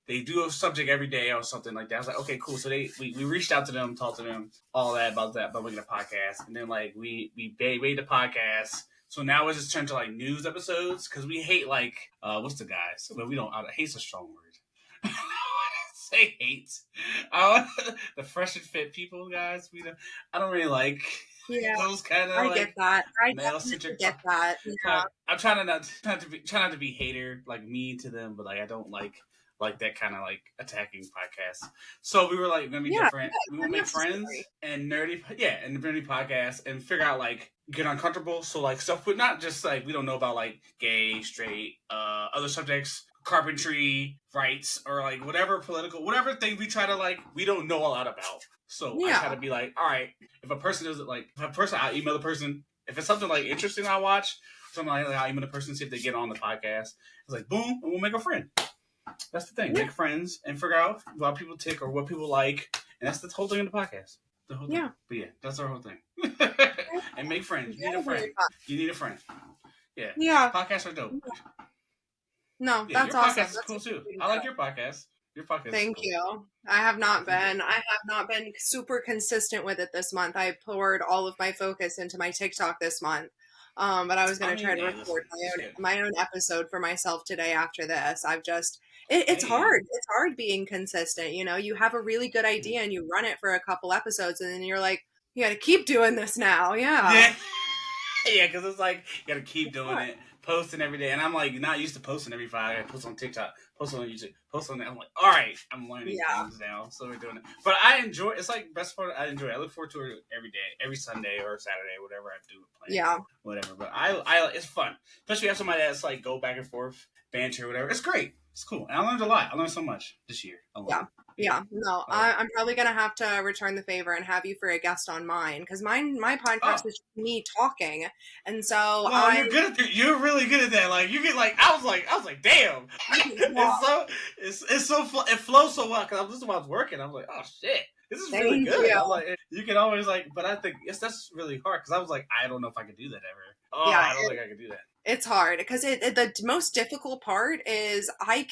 They do a subject every day or something like that. I was like, okay, cool. So we reached out to them, talked to them, all that about making a podcast. And then like we made the podcast. So now it's just turned to like news episodes, because we hate like, what's the guys? But we don't, hate's a strong word. Say hate. The fresh and fit people, guys. I don't really like those kind of.
I get that. I
male-centric.
Get that. Yeah.
I'm trying not to be hater, like, mean to them, but like I don't like that kind of like attacking podcast. So we were like gonna be different. We will make friends and nerdy podcasts and figure out like get uncomfortable. So like stuff, but not just like we don't know about like gay, straight, other subjects. Carpentry, rights, or like whatever thing we try to like, we don't know a lot about. So I try to be like, all right, if a person doesn't like, I'll email the person. If it's something like interesting, I'll watch. Something like I'll email the person, see if they get on the podcast. It's like, boom, and we'll make a friend. That's the thing. Make friends and figure out what people tick or what people like. And that's the whole thing of the podcast. The whole thing. But yeah, that's our whole thing. And make friends. You need a friend. You need a friend. Yeah. Podcasts are dope.
No, that's awesome.
Your podcast is cool too. I like your podcast. Your podcast.
Thank you. I have not been super consistent with it this month. I poured all of my focus into my TikTok this month. But I was going to try to record my own episode for myself today after this. It's hard. It's hard being consistent. You know, you have a really good idea and you run it for a couple episodes and then you're like, you got to keep doing this now. Yeah.
Yeah, because it's like, you got to keep doing it. Posting every day, and I'm like not used to posting every Friday. I post on TikTok, post on YouTube, post on that. I'm like, all right, I'm learning things now, so we're doing it. But I enjoy. It's like best part. I enjoy it. I look forward to it every day, every Sunday or Saturday, whatever I do. Whatever. But I it's fun, especially if somebody that's like go back and forth, banter, whatever. It's great. It's cool, and I learned a lot. I learned so much this year.
No, I'm probably gonna have to return the favor and have you for a guest on mine, because my podcast is me talking, and so
you're good at that. You're really good at that. Like you get like I was like damn, it flows so well, because I'm just about working. I'm like, oh shit, this is really good. I'm like, you can always like, but I think that's really hard, because I was like, I don't know if I could do that ever. I don't think I could do that.
It's hard because the most difficult part is my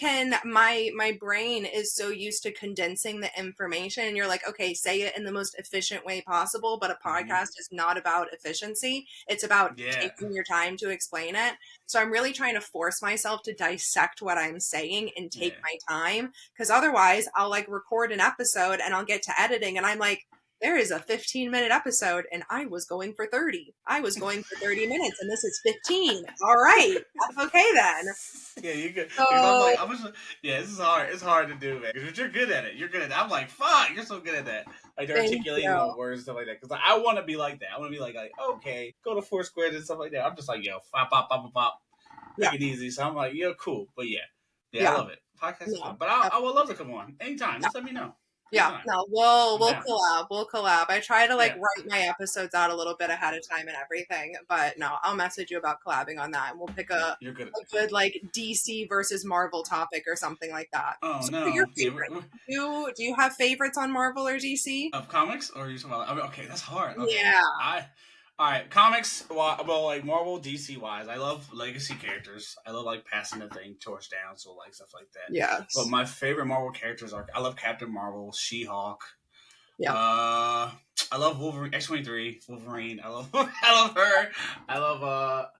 brain is so used to condensing the information, and you're like, okay, say it in the most efficient way possible, but a podcast is not about efficiency. It's about taking your time to explain it. So I'm really trying to force myself to dissect what I'm saying and take my time, because otherwise I'll like record an episode and I'll get to editing and I'm like, there is a 15-minute episode and I was going for 30. I was going for 30 minutes and this is 15. All right. That's okay then.
Yeah, you good. So, this is hard. It's hard to do, man. Because you're good at it. You're good at it. I'm like, fuck, you're so good at that. Like articulating the words and stuff like that. Because I want to be like that. I want to be like, okay, go to four squares and stuff like that. I'm just like, yo, pop. Make it easy. So I'm like, cool. But yeah, I love it. Podcast is fun. But I would love to come on anytime. Just let me know.
Yeah,
Anytime.
no,
I'm
we'll
down.
collab. We'll collab. I try to like
Yeah,
write my episodes out a little bit ahead of time and everything, but no, I'll message you about collabing on that, and we'll pick
you're good.
a good like DC versus Marvel topic or something like that.
Oh
So, what are your
no, yeah.
favorite? Do you have favorites on Marvel or DC?
Of comics, or are you talking about? I mean, okay, that's hard. Okay,
Yeah,
all right, comics. Well, like Marvel, DC wise, I love legacy characters. I love like passing the thing torch down, so like stuff like that. But
yes,
my favorite Marvel characters are I love Captain Marvel, She-Hulk.
yeah,
Uh, I love Wolverine, X-23, Wolverine. I love I love her.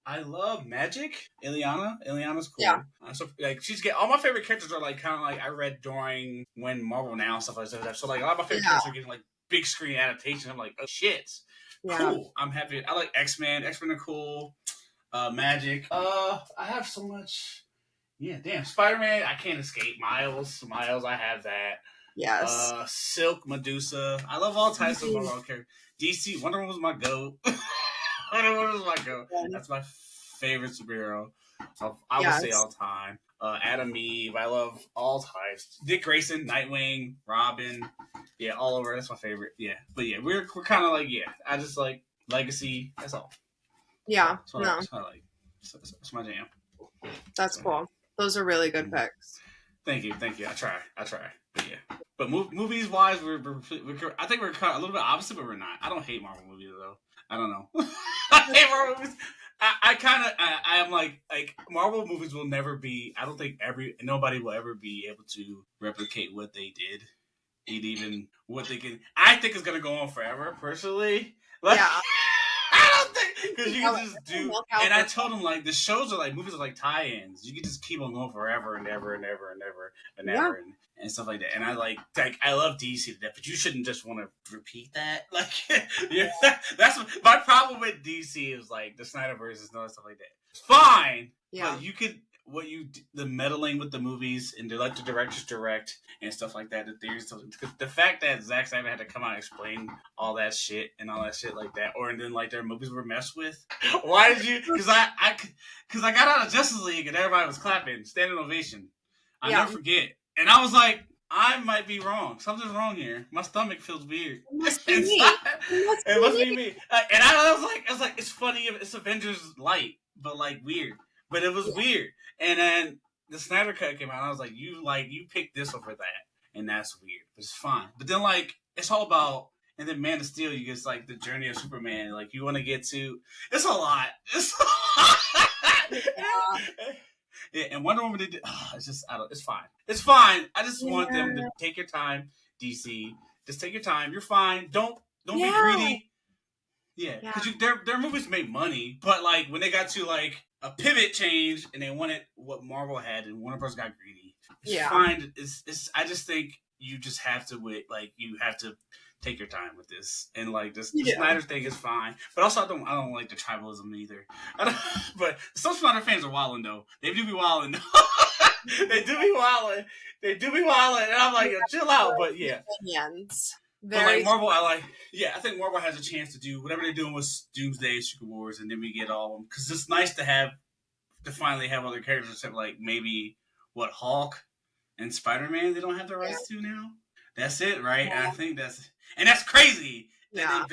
I love Magic. Ileana's
yeah,
cool. So like she's get all my favorite characters are like kind of like I read during when Marvel Now stuff like that. So like a lot of my favorite
yeah,
characters are getting like big screen adaptations. I'm like, oh shit,
yeah.
cool. I'm happy. I like X-Men. X-Men are cool. Magic. I have so much. Yeah, damn. Spider-Man. I can't escape. Miles. I have that.
Yes.
Silk, Medusa. I love all types of
Mhm.
Marvel characters. DC, Wonder Woman was my goat. Wonder Woman was my goat. That's my favorite superhero. I would say
Yes.
all time. Adam Eve. I love all types. Dick Grayson, Nightwing, Robin. Yeah, all over. That's my favorite. Yeah, but yeah, we're kind of like I just like Legacy. That's all.
Yeah.
That's what
No,
I like. That's my jam.
that's
So,
cool. Those are really good
mhm.
picks.
Thank you. I try. But yeah. But movies wise, I think we're kind of a little bit opposite, but we're not. I don't hate Marvel movies though. I don't know. I hate Marvel movies. I kind of I am like Marvel movies will never be. I don't think nobody will ever be able to replicate what they did. Even what they can. I think it's gonna go on forever. Personally, like
Yeah.
I don't think because you
Oh,
can just do.
milk out
And I
the
told them like the shows are like movies are like tie-ins. You can just keep on going forever and ever and ever and ever and
yeah.
ever and stuff like that. And I like I love DC to death, but you shouldn't just want to repeat that. Like yeah, that's my problem with DC is like the Snyderverse and all that stuff like that. It's fine,
Yeah.
but you could the meddling with the movies and they let the directors direct and stuff like that. The fact that Zack Snyder had to come out and explain all that shit and all that shit like that, or and then like their movies were messed with. Why did you? Because I got out of Justice League and everybody was clapping, standing ovation. I
Yeah.
never forget, and I was like, I might be wrong. Something's wrong here. My stomach feels weird.
It must be me.
It must be me. And I was like, it's funny. It's Avengers light, but like weird. But it was weird. And then the Snyder Cut came out. And I was like, you picked this over that, and that's weird. But it's fine. But then like it's all about. And then Man of Steel, you get like the journey of Superman. Like you want to get to. It's a lot. It's a lot. Yeah, and Wonder Woman did. It's just it's fine. It's fine. I just want them to take your time, DC. Just take your time. You're fine. Don't be greedy. Yeah, because their movies made money, but like when they got to like a pivot change and they wanted what Marvel had, and Warner Bros. Got greedy. It's fine. It's. I just think you just have to wait. Like you have to take your time with this, and like the Snyder thing is fine. But also, I don't like the tribalism either. But some Snyder fans are wilding though. They do be wilding. They do be wilding. And I'm like, chill out. But yeah.
Opinions.
But like Marvel, I think Marvel has a chance to do whatever they're doing with Doomsday, Secret Wars, and then we get all of them. Because it's nice to finally have other characters except like maybe Hulk and Spider-Man they don't have the rights to now. That's it, right? Yeah. And I think that's crazy that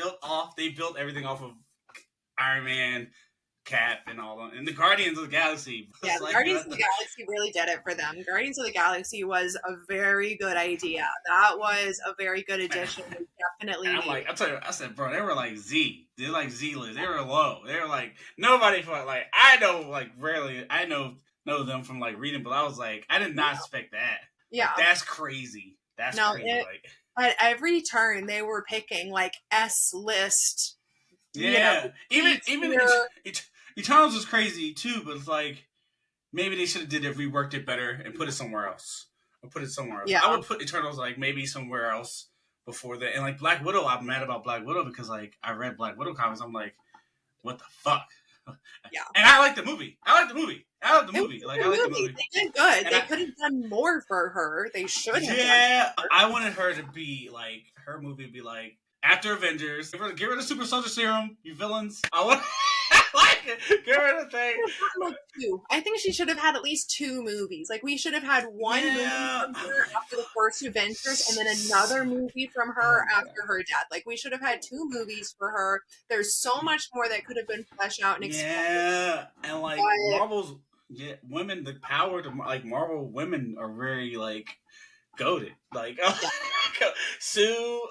they built everything off of Iron Man, Cap, and all them, and the Guardians of the Galaxy.
Yeah,
like,
Guardians of the Galaxy really did it for them. Guardians of the Galaxy was a very good idea. That was a very good addition. Definitely.
And I'm like, I said, bro, they were like Z. They're like Z-list. They were low. They were like nobody felt like I know like rarely I know them from like reading, but I was like, I did not expect that. Yeah, like, that's crazy. That's crazy.
At every turn, they were picking like S-list.
Yeah, even Eternals was crazy too, but it's like maybe they should have reworked it better and put it somewhere else. Or put it somewhere else. Yeah. I would put Eternals like maybe somewhere else before that. And like Black Widow, I'm mad about Black Widow because like I read Black Widow comics. I'm like, what the fuck? Yeah. And I like the movie. Like I like the movie.
They did good. They could have done more for her. They should have.
Yeah, I wanted her to be like her movie would be like after Avengers. Get rid of Super Soldier Serum, you villains. I want. Get rid remember the thing.
Like two. I think she should have had at least 2 movies. Like, we should have had one movie from her after the first Avengers, and then another movie from her after her death. Like, we should have had 2 movies for her. There's so much more that could have been fleshed out and explored.
Yeah, and like Marvel's women, the power to like Marvel women are very like goated. Like Sue,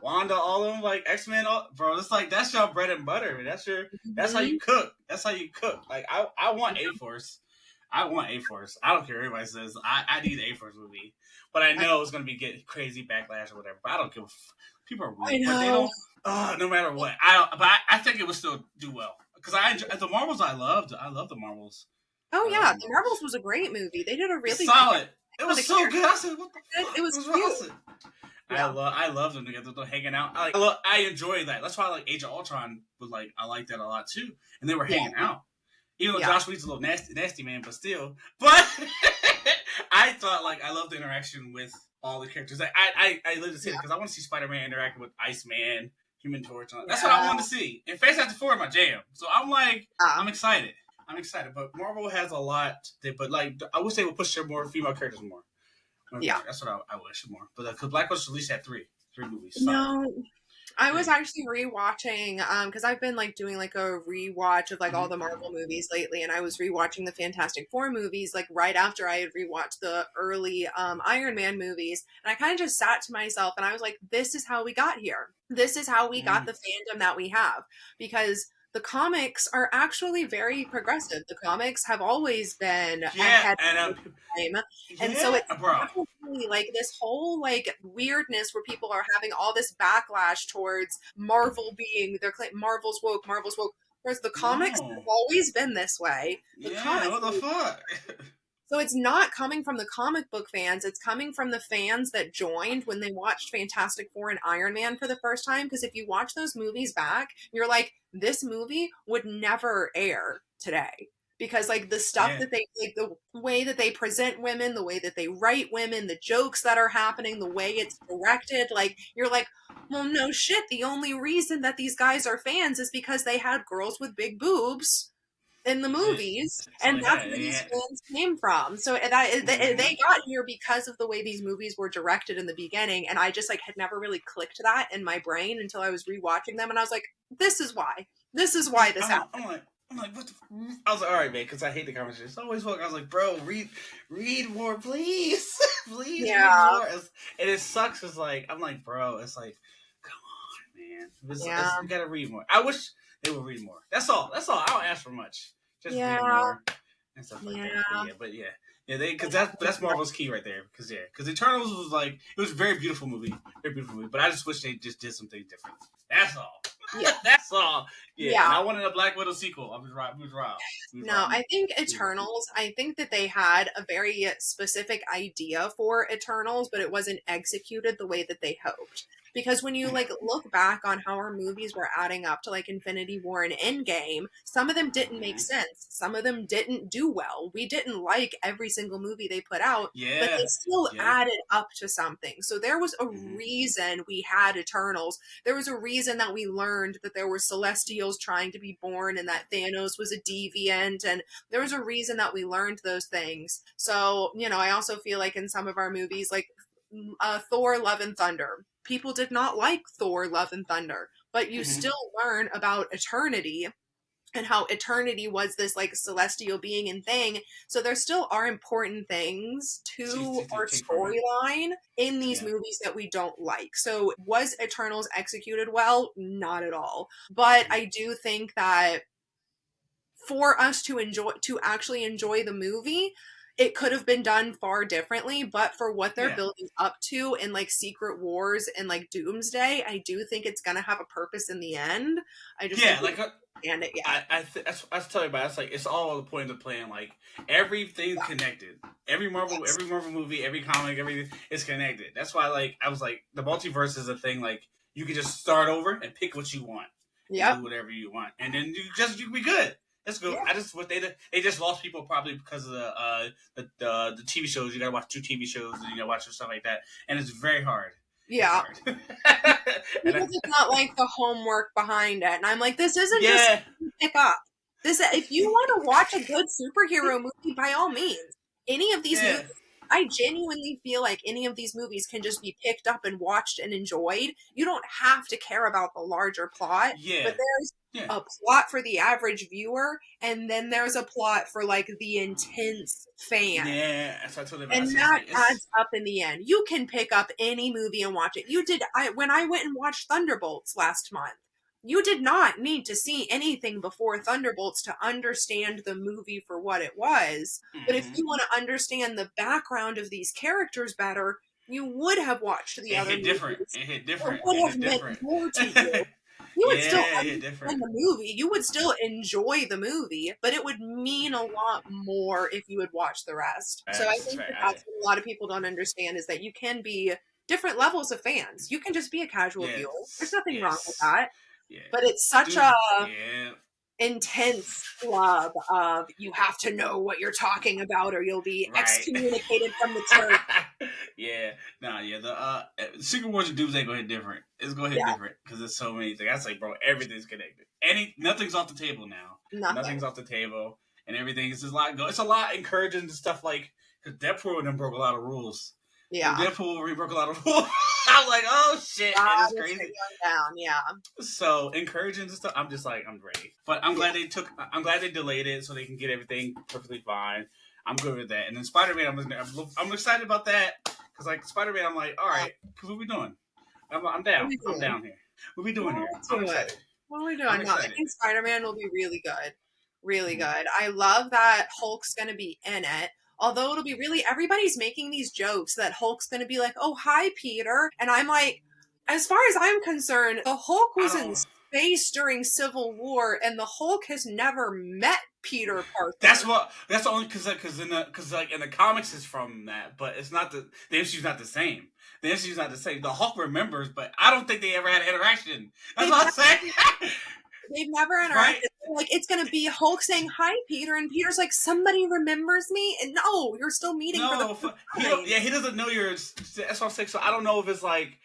Wanda, all of them, like X-Men, bro. It's like that's your bread and butter. That's how you cook. That's how you cook. Like I want A-Force. I want A-Force. I don't care what everybody says. I need an A-Force movie, but I know it's gonna be getting crazy backlash or whatever. But I don't give. People are weird, but they don't. No matter what, I think it would still do well because I enjoy the Marvels. I love the Marvels.
Oh yeah, the Marvels was a great movie. They did a really
solid. It was so good. I said, "What the fuck?"
It was cute.
Awesome. Yeah. I love them together. They're hanging out. I enjoy that. That's why I like Age of Ultron. Was like I like that a lot too. And they were hanging out. Even though Josh Whedon's a little nasty man, but still. But I thought like I love the interaction with all the characters. Like, I live to see it because I want to see Spider-Man interacting with Iceman, Human Torch. That's what I want to see. And Fantastic Four is my jam. So I'm like, I'm excited. But Marvel has a lot. But like, I wish they would push their more female characters more. That's what I wish more. But because Black Widow at least had three movies. So.
No, I was actually rewatching because I've been like doing like a rewatch of like all the Marvel movies lately, and I was rewatching the Fantastic Four movies like right after I had rewatched the early Iron Man movies, and I kind of just sat to myself and I was like, this is how we got here. This is how we got the fandom that we have, because the comics are actually very progressive. The comics have always been ahead of the time. And so it's definitely like this whole like weirdness where people are having all this backlash towards Marvel being, they're claiming Marvel's woke. Whereas the comics have always been this way.
What the fuck?
So it's not coming from the comic book fans. It's coming from the fans that joined when they watched Fantastic Four and Iron Man for the first time. Because if you watch those movies back, you're like, this movie would never air today. Because like the stuff that they, like the way that they present women, the way that they write women, the jokes that are happening, the way it's directed, like you're like, well, no shit. The only reason that these guys are fans is because they had girls with big boobs in the movies, and that's where these fans came from. So they got here because of the way these movies were directed in the beginning, and I just like had never really clicked that in my brain until I was rewatching them, and I was like, this is why this happened.
I'm like, what the I was like, all right, man, because I hate the conversation. It's always fuck. I was like, bro, read more, please. Please read more. And it sucks. It's like, I'm like, bro, it's like, come on, man. You gotta read more. I wish they would read more. That's all. I don't ask for much. Just read more and stuff like that. But yeah, because that's Marvel's key right there. Because Eternals was like, it was a very beautiful movie. But I just wish they just did something different. That's all. Yeah. That's all. Yeah. And I wanted a Black Widow sequel. I was right.
I think Eternals, I think that they had a very specific idea for Eternals, but it wasn't executed the way that they hoped. Because when you like look back on how our movies were adding up to like Infinity War and Endgame, some of them didn't make sense. Some of them didn't do well. We didn't like every single movie they put out, but they still added up to something. So there was a reason we had Eternals. There was a reason that we learned that there were Celestials trying to be born and that Thanos was a deviant. And there was a reason that we learned those things. So, I also feel like in some of our movies, like Thor, Love and Thunder, people did not like Thor, Love and Thunder, but you still learn about eternity and how eternity was this like celestial being and thing. So there still are important things to our storyline in these movies that we don't like. So was Eternals executed well? Not at all. But I do think that for us to actually enjoy the movie, it could have been done far differently, but for what they're building up to in like Secret Wars and like Doomsday, I do think it's gonna have a purpose in the end. I just
I tell you about it. It's like it's all the point of the plan. Like everything's connected. Every Marvel movie, every comic, everything is connected. That's why I was like the multiverse is a thing. Like you can just start over and pick what you want. Yeah, do whatever you want, and then you can be good. That's good. Yeah. They just lost people probably because of the TV shows. You gotta watch 2 TV shows and you gotta watch stuff like that, and it's very hard.
Yeah.
It's
Because it's not like the homework behind it. And I'm like, this isn't just
yeah.
pick up. If you want to watch a good superhero movie, by all means, any of these
Yeah.
movies, I genuinely feel like any of these movies can just be picked up and watched and enjoyed. You don't have to care about the larger plot,
Yeah.
but there's
Yeah.
a plot for the average viewer, and then there's a plot for like the intense fan.
Yeah, that's what I told him.
And that adds up in the end. You can pick up any movie and watch it. When I went and watched Thunderbolts last month, you did not need to see anything before Thunderbolts to understand the movie for what it was. But if you want to understand the background of these characters better, you would have watched the other movies.
It hit different.
It would have meant more to you. You would still understand the movie. You would still enjoy the movie, but it would mean a lot more if you had watched the rest. So I think that's what a lot of people don't understand, is that you can be different levels of fans. You can just be a casual viewer. There's nothing wrong with that. Yeah. But it's such a intense club of you have to know what you're talking about or you'll be excommunicated from the church.
The Secret Wars of Doomsday go hit different. It's going to hit different because there's so many things. That's like, bro, everything's connected. Nothing's off the table now. Nothing's off the table, and everything is just a lot. It's a lot encouraging to stuff like, because Deadpool and them broke a lot of rules. Yeah, Deadpool broke a lot of rules. I was like, oh shit, it's crazy. So encouraging and stuff. I'm just like, I'm ready. But I'm glad they delayed it so they can get everything perfectly fine. I'm good with that. And then Spider-Man, I'm excited about that because like Spider-Man, I'm like, all right, because what we doing? I'm down. I'm down here. What we doing here? I'm excited.
What are we doing? No, I think Spider-Man will be really good. Really good. I love that Hulk's going to be in it. Although it'll be really, everybody's making these jokes that Hulk's going to be like, oh, hi, Peter. And I'm like, as far as I'm concerned, the Hulk was in space during Civil War, and the Hulk has never met Peter Parker.
That's only because in the comics it's from that, but it's not the MCU's not the same. The MCU's not the same. The Hulk remembers, but I don't think they ever had an interaction. That's what I'm saying.
They've never interacted. Right? Like, it's going to be Hulk saying, hi, Peter, and Peter's like, somebody remembers me? And no, you're still meeting for the first time.
He doesn't know that's what I'm saying. So I don't know if it's like,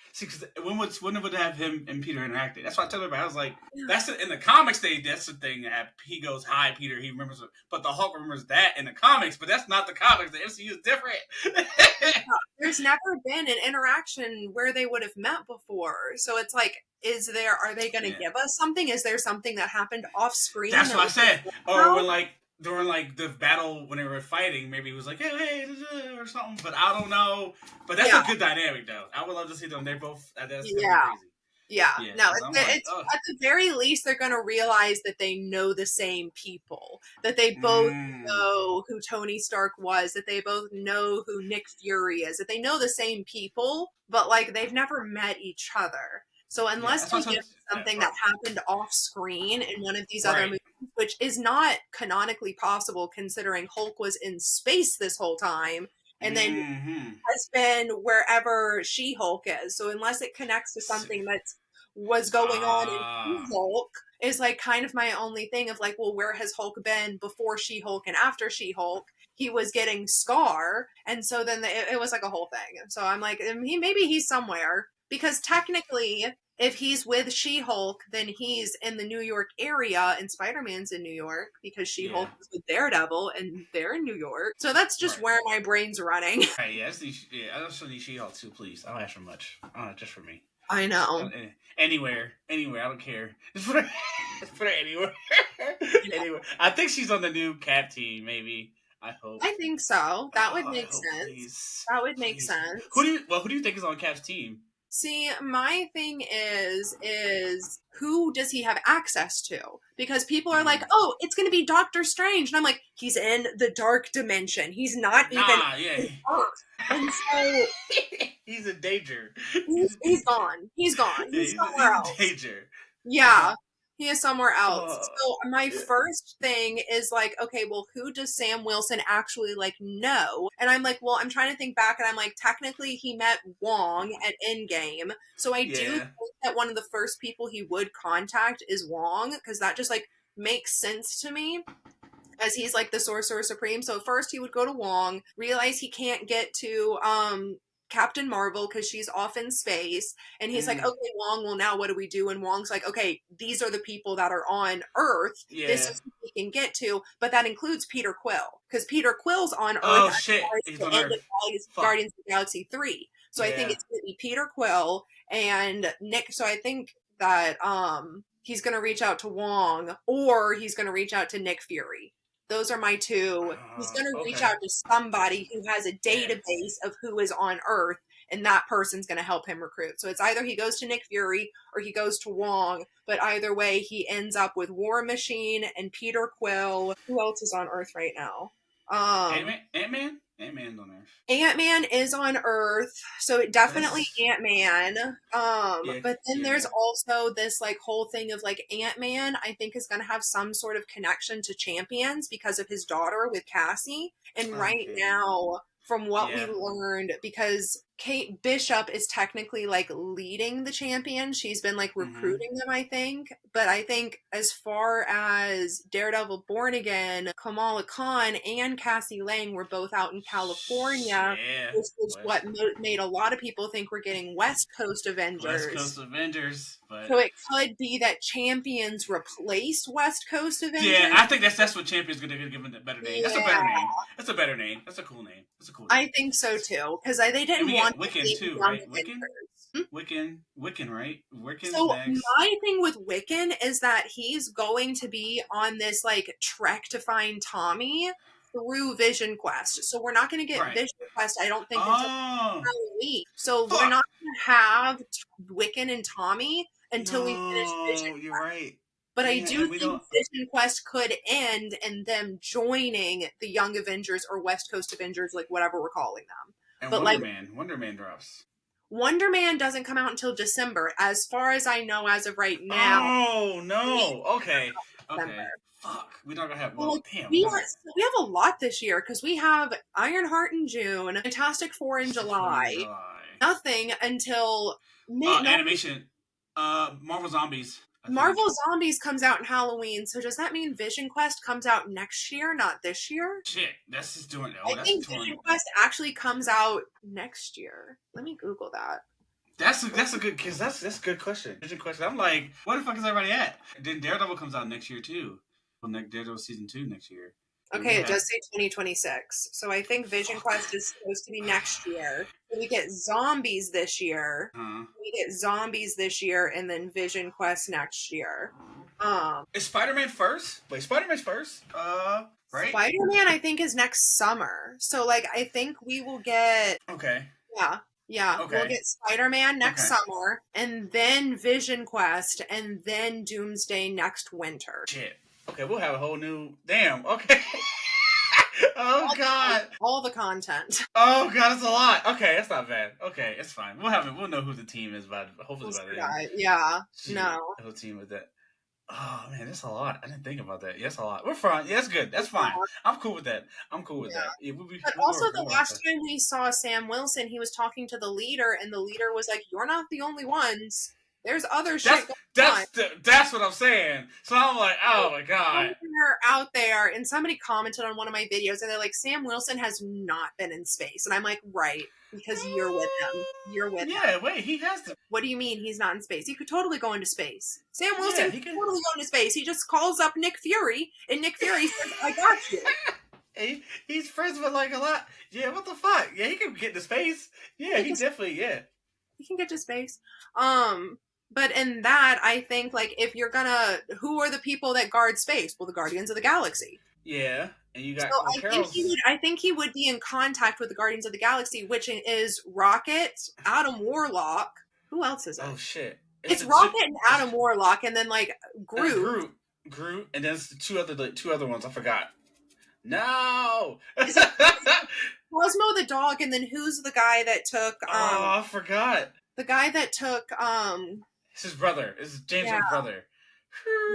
when would have him and Peter interacted? That's what I told everybody. I was like, that's in the comics, that's the thing that he goes, hi, Peter, he remembers it. But the Hulk remembers that in the comics, but that's not the comics. The MCU is different.
There's never been an interaction where they would have met before. So it's like, are they going to give us something? Is there something that happened off screen?
That's what I said. Or when during the battle when they were fighting, maybe it was like, hey, or something. But I don't know. But that's a good dynamic, though. I would love to see them. They're both. That's crazy.
Yeah. No, it's at the very least they're going to realize that they know the same people, that they both know who Tony Stark was, that they both know who Nick Fury is, that they know the same people, but like they've never met each other. So unless they give something that happened off screen in one of these other movies, which is not canonically possible considering Hulk was in space this whole time and then has been wherever She-Hulk is. So unless it connects to something that was going on in She-Hulk is like kind of my only thing of like, well, where has Hulk been before She-Hulk and after She-Hulk? He was getting Scar. And so then it was like a whole thing. So I'm like, maybe he's somewhere. Because technically, if he's with She-Hulk, then he's in the New York area, and Spider-Man's in New York, because She-Hulk is with Daredevil, and they're in New York. So that's just where my brain's running.
Right, I also need She-Hulk too, please. I don't ask for much. Just for me.
I know.
Anywhere, I don't care. Just put her anywhere. Anywhere. I think she's on the new Cap team, maybe. I hope.
I think so. That would make sense.
Please.
That would make sense.
Who do you think is on Cap's team?
See, my thing is who does he have access to? Because people are like, oh, it's going to be Doctor Strange. And I'm like, he's in the dark dimension. He's not even in Earth. And so...
he's in danger.
He's gone. He's gone. He's somewhere else.
In danger.
Yeah. He is somewhere else. So my first thing is like, okay, well, who does Sam Wilson actually like know? And I'm like, well, I'm trying to think back and I'm like, technically he met Wong at Endgame. So I do think that one of the first people he would contact is Wong, because that just like makes sense to me. As he's like the Sorcerer Supreme. So first he would go to Wong, realize he can't get to Captain Marvel because she's off in space. And he's like, okay, Wong, well, now what do we do? And Wong's like, okay, these are the people that are on Earth.
Yeah.
This is who we can get to. But that includes Peter Quill because Peter Quill's on Earth.
Oh, shit. He's
the
on
end
Earth.
of Guardians of the Galaxy 3. So I think it's going to be Peter Quill and Nick. So I think that he's going to reach out to Wong or he's going to reach out to Nick Fury. Those are my two. He's going to reach out to somebody who has a database of who is on Earth, and that person's going to help him recruit. So it's either he goes to Nick Fury or he goes to Wong, but either way, he ends up with War Machine and Peter Quill. Who else is on Earth right now?
Ant-Man? Ant-Man's on Earth.
Ant-Man is on Earth, so it definitely Ant-Man. But then there's also this like whole thing of like Ant-Man, I think is going to have some sort of connection to Champions because of his daughter with Cassie. And right now, from what we learned, because Kate Bishop is technically like leading the Champions, she's been like recruiting them, I think. But I think as far as Daredevil Born Again, Kamala Khan and Cassie Lang were both out in California, which was what made a lot of people think we're getting West Coast Avengers.
But...
So it could be that Champions replaced West Coast Avengers.
Yeah, I think that's what Champions going to give them a better name. That's a better name. That's a better name. That's a cool name.
I think so too, because they didn't want
Wiccan too, right? Wiccan, right? Wiccan's
so
next.
My thing with Wiccan is that he's going to be on this like trek to find Tommy through Vision Quest. So we're not going to get Vision Quest, I don't think, until Halloween. So we're not going to have Wiccan and Tommy until we finish Vision Quest.
You're right.
But I do think Vision Quest could end in them joining the Young Avengers or West Coast Avengers, like whatever we're calling them.
And
but
Wonder Man drops.
Wonder Man doesn't come out until December, as far as I know, as of right now.
Oh no! Okay. Fuck, we're not gonna have. Well, damn.
We have a lot this year because we have Ironheart in June, Fantastic Four in July. Nothing until
animation. Marvel Zombies.
Marvel Zombies comes out in Halloween, so does that mean Vision Quest comes out next year, not this year?
Shit, that's just doing it.
I think Vision Quest actually comes out next year. Let me Google that.
That's a good that's a good question. Vision Quest. I'm like, where the fuck is everybody at? Then Daredevil comes out next year too. Well, Daredevil season 2 next year.
Okay, it does say 2026. So I think Vision Quest is supposed to be next year. We get Zombies this year. We get Zombies this year, and then Vision Quest next year.
Is Spider-Man first? Wait, Spider-Man's first? Right?
Spider-Man, I think, is next summer. So, like, I think we will get...
Okay.
Yeah. Okay. We'll get Spider-Man next summer, and then Vision Quest, and then Doomsday next winter.
Shit. Okay, we'll have a whole new... Damn, okay. Oh, God.
All the content.
Oh, God, that's a lot. Okay, that's not bad. Okay, it's fine. We'll know who the team is by hopefully by then.
Yeah.
Shit,
no.
The whole team with that. Oh, man, that's a lot. I didn't think about that. Yeah, that's a lot. We're fine. Yeah, that's good. That's fine. I'm cool with that. Yeah,
but also the last time we saw Sam Wilson, he was talking to the leader, and the leader was like, "You're not the only ones. There's other shit going on."
That's what I'm saying. So I'm like, oh my God.
They're out there, and somebody commented on one of my videos, and they're like, Sam Wilson has not been in space. And I'm like, right, because you're with him. You're with him.
Yeah, wait, he has to.
What do you mean he's not in space? He could totally go into space. Sam Wilson could totally go into space. He just calls up Nick Fury, and Nick Fury says, I got you.
He's friends with like a lot. Yeah, what the fuck? Yeah, he can get to space. Yeah, he definitely,
He can get to space. But in that, I think, like, if you're gonna... Who are the people that guard space? Well, the Guardians of the Galaxy.
Yeah, and you got...
So I think he would be in contact with the Guardians of the Galaxy, which is Rocket, Adam Warlock. Who else is it?
Oh, shit.
It's Rocket and Adam Warlock, and then, like, Groot.
Groot, and then it's the two other ones. I forgot. No!
Cosmo the dog, and then who's the guy that took...
I forgot.
The guy that took...
It's his brother. It's James Gunn's brother.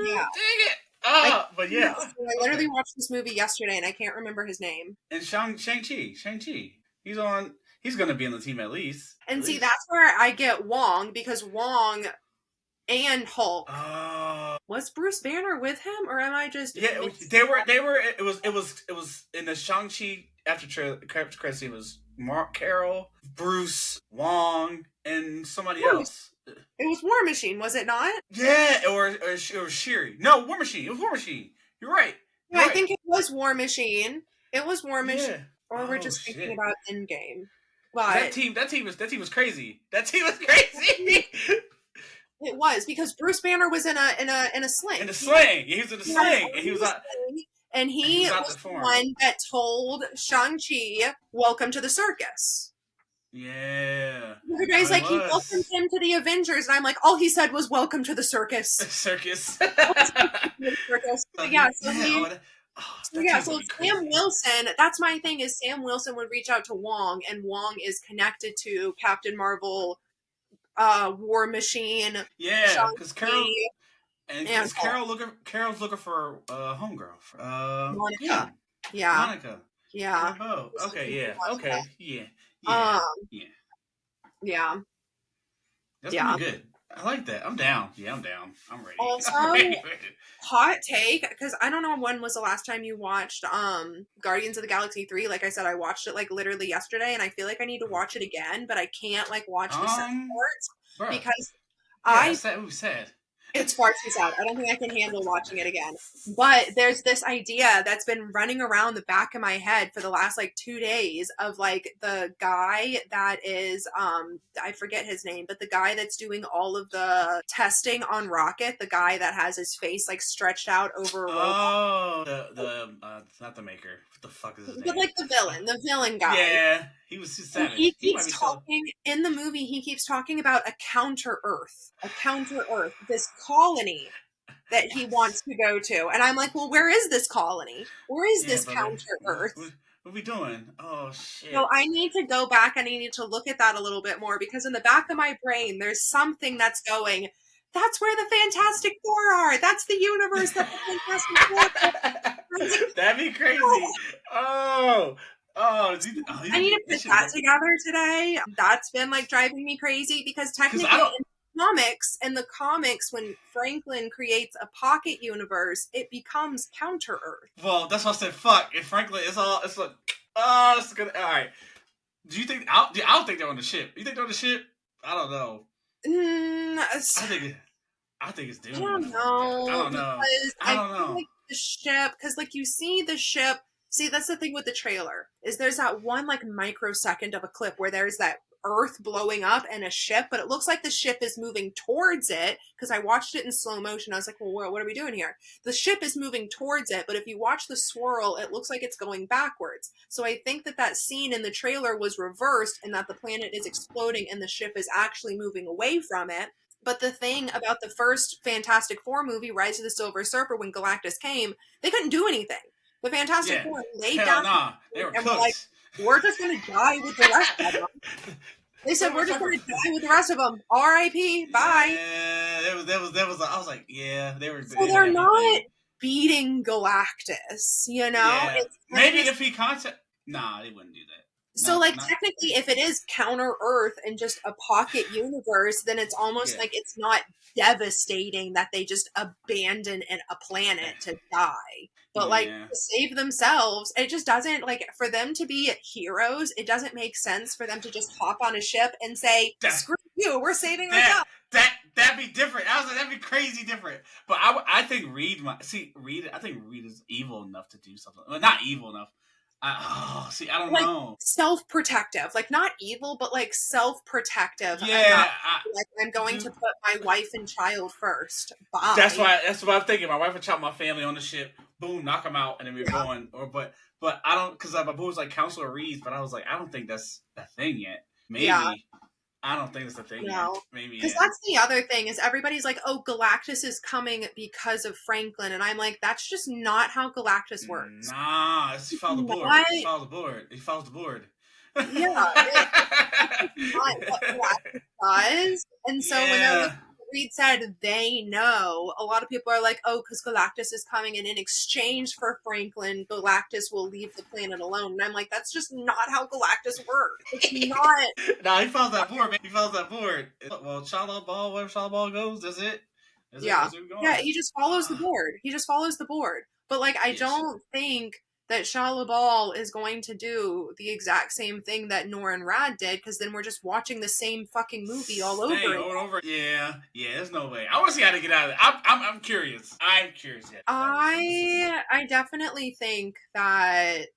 Yeah.
Dang it! Oh, but yeah.
I literally watched this movie yesterday, and I can't remember his name.
And Shang-Chi. He's going to be on the team at least.
And see, that's where I get Wong, because Wong and Hulk. Was Bruce Banner with him, or am I just...
Yeah, they were. It was in the Shang-Chi after credit scene was
Mark Carroll, Bruce, Wong, and somebody
War
else.
It was War Machine, was it not?
Yeah, or Shiri. No, War Machine. It was War Machine. You're right.
Yeah, I think it was War Machine. It was War Machine.
Yeah.
Or we're just thinking about Endgame. But
that team was crazy. That team was crazy.
It was because Bruce Banner was in a sling.
In a sling. He was in a sling. And he was out.
And he was the one that told Shang-Chi, "Welcome to the circus."
Yeah.
Everybody's like, he welcomed him to the Avengers, and I'm like, all he said was, "Welcome to the circus."
Circus.
So Sam Wilson, that's my thing, is Sam Wilson would reach out to Wong, and Wong is connected to Captain Marvel, War Machine.
Yeah, because Carol's looking for homegirl.
Monica. Yeah.
Monica.
Yeah.
Oh, okay, yeah. Okay, yeah.
Yeah.
That's pretty good. I like that. I'm down. Yeah, I'm down. I'm ready.
Also, hot take, because I don't know when was the last time you watched Guardians of the Galaxy 3. Like I said, I watched it like literally yesterday, and I feel like I need to watch it again, but I can't like watch the second parts because that
was sad.
It's far too sad. I don't think I can handle watching it again. But there's this idea that's been running around the back of my head for the last like 2 days of like the guy that is, I forget his name, but the guy that's doing all of the testing on Rocket, the guy that has his face like stretched out over a robot.
Oh, not the maker. What the fuck is his name?
But like the villain guy.
Yeah, he was just savage.
He keeps talking in the movie. He keeps talking about a counter Earth, this colony that he wants to go to, and I'm like, well, where is this colony? Where is this counter Earth?
What are we doing? Oh shit!
So I need to go back and I need to look at that a little bit more, because in the back of my brain, there's something that's going. That's where the Fantastic Four are. That's the universe that the Fantastic Four are.
That'd be crazy. Oh, I
need to put that together today. That's been like driving me crazy, because technically in the comics, when Franklin creates a pocket universe, it becomes counter Earth.
Well, that's why I said fuck. If Franklin, it's like, oh, it's good. All right. Do you think? I don't think they're on the ship. You think they're on the ship? I don't know. I think it's Doom.
I don't know.
I don't know.
Like the ship, because like you see the ship. See, that's the thing with the trailer, is there's that one like microsecond of a clip where there's that Earth blowing up and a ship, but it looks like the ship is moving towards it, because I watched it in slow motion. I was like, well, what are we doing here? The ship is moving towards it, but if you watch the swirl, it looks like it's going backwards. So I think that scene in the trailer was reversed, and that the planet is exploding and the ship is actually moving away from it. But the thing about the first Fantastic Four movie, Rise of the Silver Surfer, when Galactus came, they couldn't do anything. The Fantastic Four laid down
they were
and were like, we're just going to die with the rest of them. They said, we're just going to die with the rest of them. R.I.P. Bye.
Yeah, that was. I was like, yeah, they were.
So they're not beating Galactus, you know?
Yeah. Maybe if he nah, they wouldn't do that.
So, technically, if it is counter Earth and just a pocket universe, then it's almost like it's not devastating that they just abandon a planet to die. But, to save themselves, it just doesn't, for them to be heroes, it doesn't make sense for them to just hop on a ship and say, screw you, we're saving ourselves.
That'd be different. I was like, that'd be crazy different. But I think Reed is evil enough to do something. Well, not evil enough. I don't know.
Self-protective. Not evil, but self-protective.
Yeah.
I'm going to put my wife and child first. Bye.
That's what I'm thinking. My wife and child, my family on the ship. Boom, knock them out, and then we're going. But I don't, because my boo was like Counselor Reeves, but I was like, I don't think that's a thing yet. Maybe. Yeah. I don't think it's a thing yet. Maybe.
Because that's the other thing, is everybody's like, oh, Galactus is coming because of Franklin. And I'm like, that's just not how Galactus works.
Nah, he follows the board. He follows the board.
Yeah. It's not what Galactus does. And so when Reed said they know, a lot of people are like, oh, because Galactus is coming, and in exchange for Franklin, Galactus will leave the planet alone. And I'm like, that's just not how Galactus works. It's not.
No, he follows that board, man. He follows that board. Well, Shala Ball, wherever Shala Ball goes, that's it.
Yeah, he just follows the board. He just follows the board. But I don't think that Shia LaBeouf is going to do the exact same thing that Nora and Rad did, because then we're just watching the same fucking movie all over again.
Yeah, there's no way. I want to see how to get out of it. I'm curious. I'm curious.
I definitely think that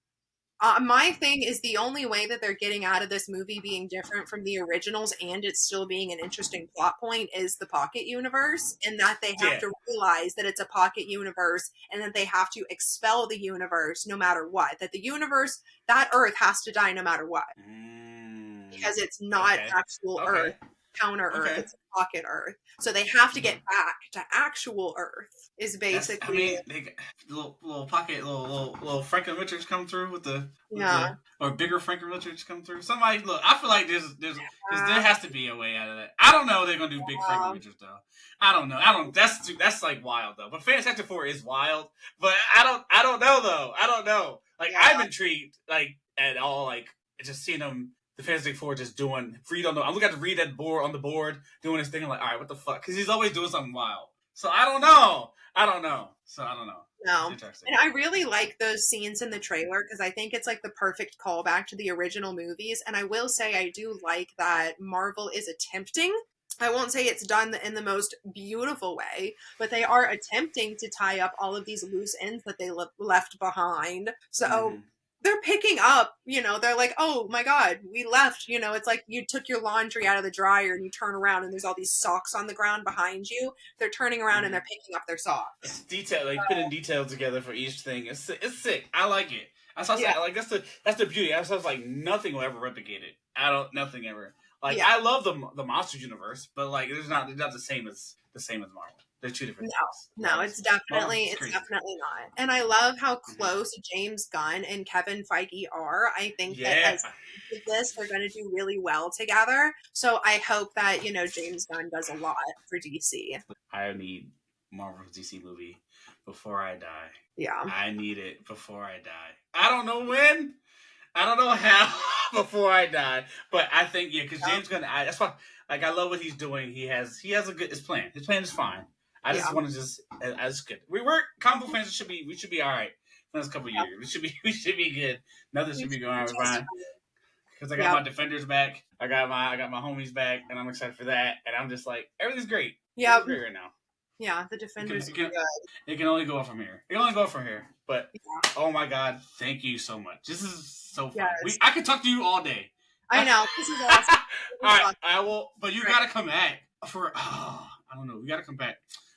my thing is the only way that they're getting out of this movie being different from the originals and it's still being an interesting plot point is the pocket universe, and that they have to realize that it's a pocket universe and that they have to expel the universe no matter what. That the universe, that Earth has to die no matter what. Because it's not actual Earth, counter Earth, it's a pocket Earth. So they have to get back to actual Earth. Is basically.
Little pocket, little Franklin Richards come through with the or bigger Franklin Richards come through. Somebody look. I feel like there has to be a way out of that. I don't know. They're gonna do big Franklin Richards though. I don't know. That's like wild though. But Fantastic Four is wild. But I don't know though. I don't know. Like I'm intrigued. Like at all. Like just seeing them. The Fantastic Four just doing Reed on the. I'm looking at Reed on the board doing his thing. I'm like, all right, what the fuck? Because he's always doing something wild. So I don't know. So I don't know.
No. And I really like those scenes in the trailer because I think it's like the perfect callback to the original movies. And I will say I do like that Marvel is attempting. I won't say it's done in the most beautiful way, but they are attempting to tie up all of these loose ends that they left behind. So they're picking up, they're like, oh my God, we left, it's like you took your laundry out of the dryer and you turn around and there's all these socks on the ground behind you. They're turning around and they're picking up their socks.
It's detail, like putting details together for each thing. It's sick. I like it. That's the beauty. I was like, nothing will ever replicate it. Nothing ever. Like I love the Monsters universe, but like they're not the same as Marvel. They're two different things.
No, it's definitely not. And I love how close James Gunn and Kevin Feige are. I think that as this, they're going to do really well together. So I hope that, James Gunn does a lot for DC.
I need Marvel's DC movie before I die.
Yeah.
I need it before I die. I don't know when. I don't know how before I die. But I think, because James Gunn, that's why, like, I love what he's doing. He has his plan. His plan is fine. I just want to that's good. We're comic book fans. We should be all right for the next couple of years. We should be good. Nothing should be going on fine. Because I got my Defenders back. I got my homies back, and I'm excited for that. And I'm just like, everything's great.
Yeah,
great right now.
Yeah, the Defenders.
It can only go up from here. But oh my God, thank you so much. This is so fun. Yes. I could talk to you all day.
I know. This is awesome.
All right, I will. But you gotta come back for. I don't know. We gotta come back.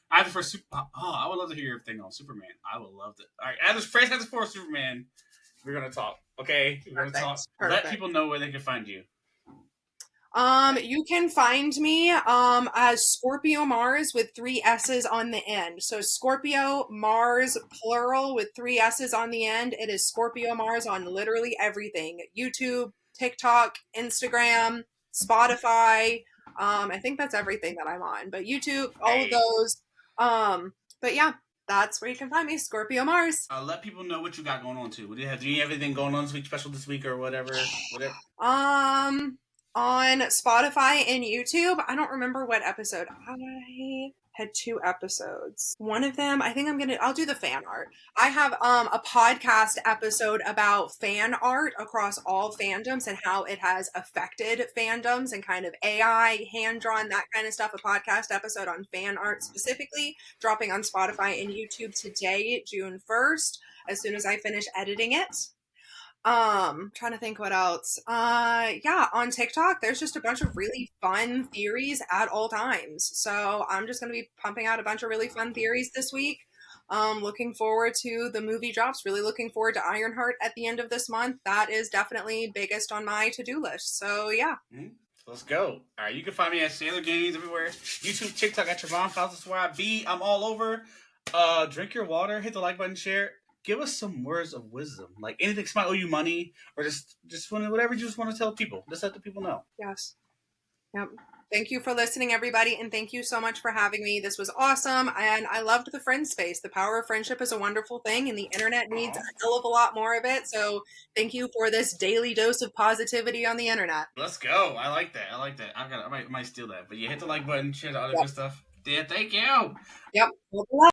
Either for I would love to hear your thing on Superman. I would love to. All right, as Fantastic Four Superman, we're gonna talk. Okay, we're gonna talk. Let people know where they can find you.
You can find me as Scorpiomarsss with 3 S's on the end. So Scorpiomarsss plural with 3 S's on the end. It is Scorpiomarsss on literally everything: YouTube, TikTok, Instagram, Spotify. I think that's everything that I'm on. But YouTube, all of those. But yeah, that's where you can find me, Scorpiomarsss.
Let people know what you got going on too. Do you have anything going on this week, special this week or whatever?
On Spotify and YouTube, I don't remember what episode. I had 2 episodes. One of them, I think I'll do the fan art. I have a podcast episode about fan art across all fandoms and how it has affected fandoms and kind of AI, hand-drawn, that kind of stuff. A podcast episode on fan art specifically, dropping on Spotify and YouTube today, June 1st, as soon as I finish editing it. Trying to think what else. On TikTok, there's just a bunch of really fun theories at all times. So I'm just going to be pumping out a bunch of really fun theories this week. Looking forward to the movie drops. Really looking forward to Ironheart at the end of this month. That is definitely biggest on my to-do list. So yeah.
Let's go. All right, you can find me at Sailor Games everywhere. YouTube, TikTok at Trevon Fowles. That's where I be. I'm all over. Drink your water. Hit the like button. Share. Give us some words of wisdom, like anything might owe you money, or just whatever you just want to tell people. Just let the people know.
Yes. Yep. Thank you for listening, everybody, and thank you so much for having me. This was awesome, and I loved the friend space. The power of friendship is a wonderful thing, and the internet needs a hell of a lot more of it. So thank you for this daily dose of positivity on the internet.
Let's go. I like that. I might steal that. But you hit the like button, share the other good stuff. Yeah, thank you.
Yep.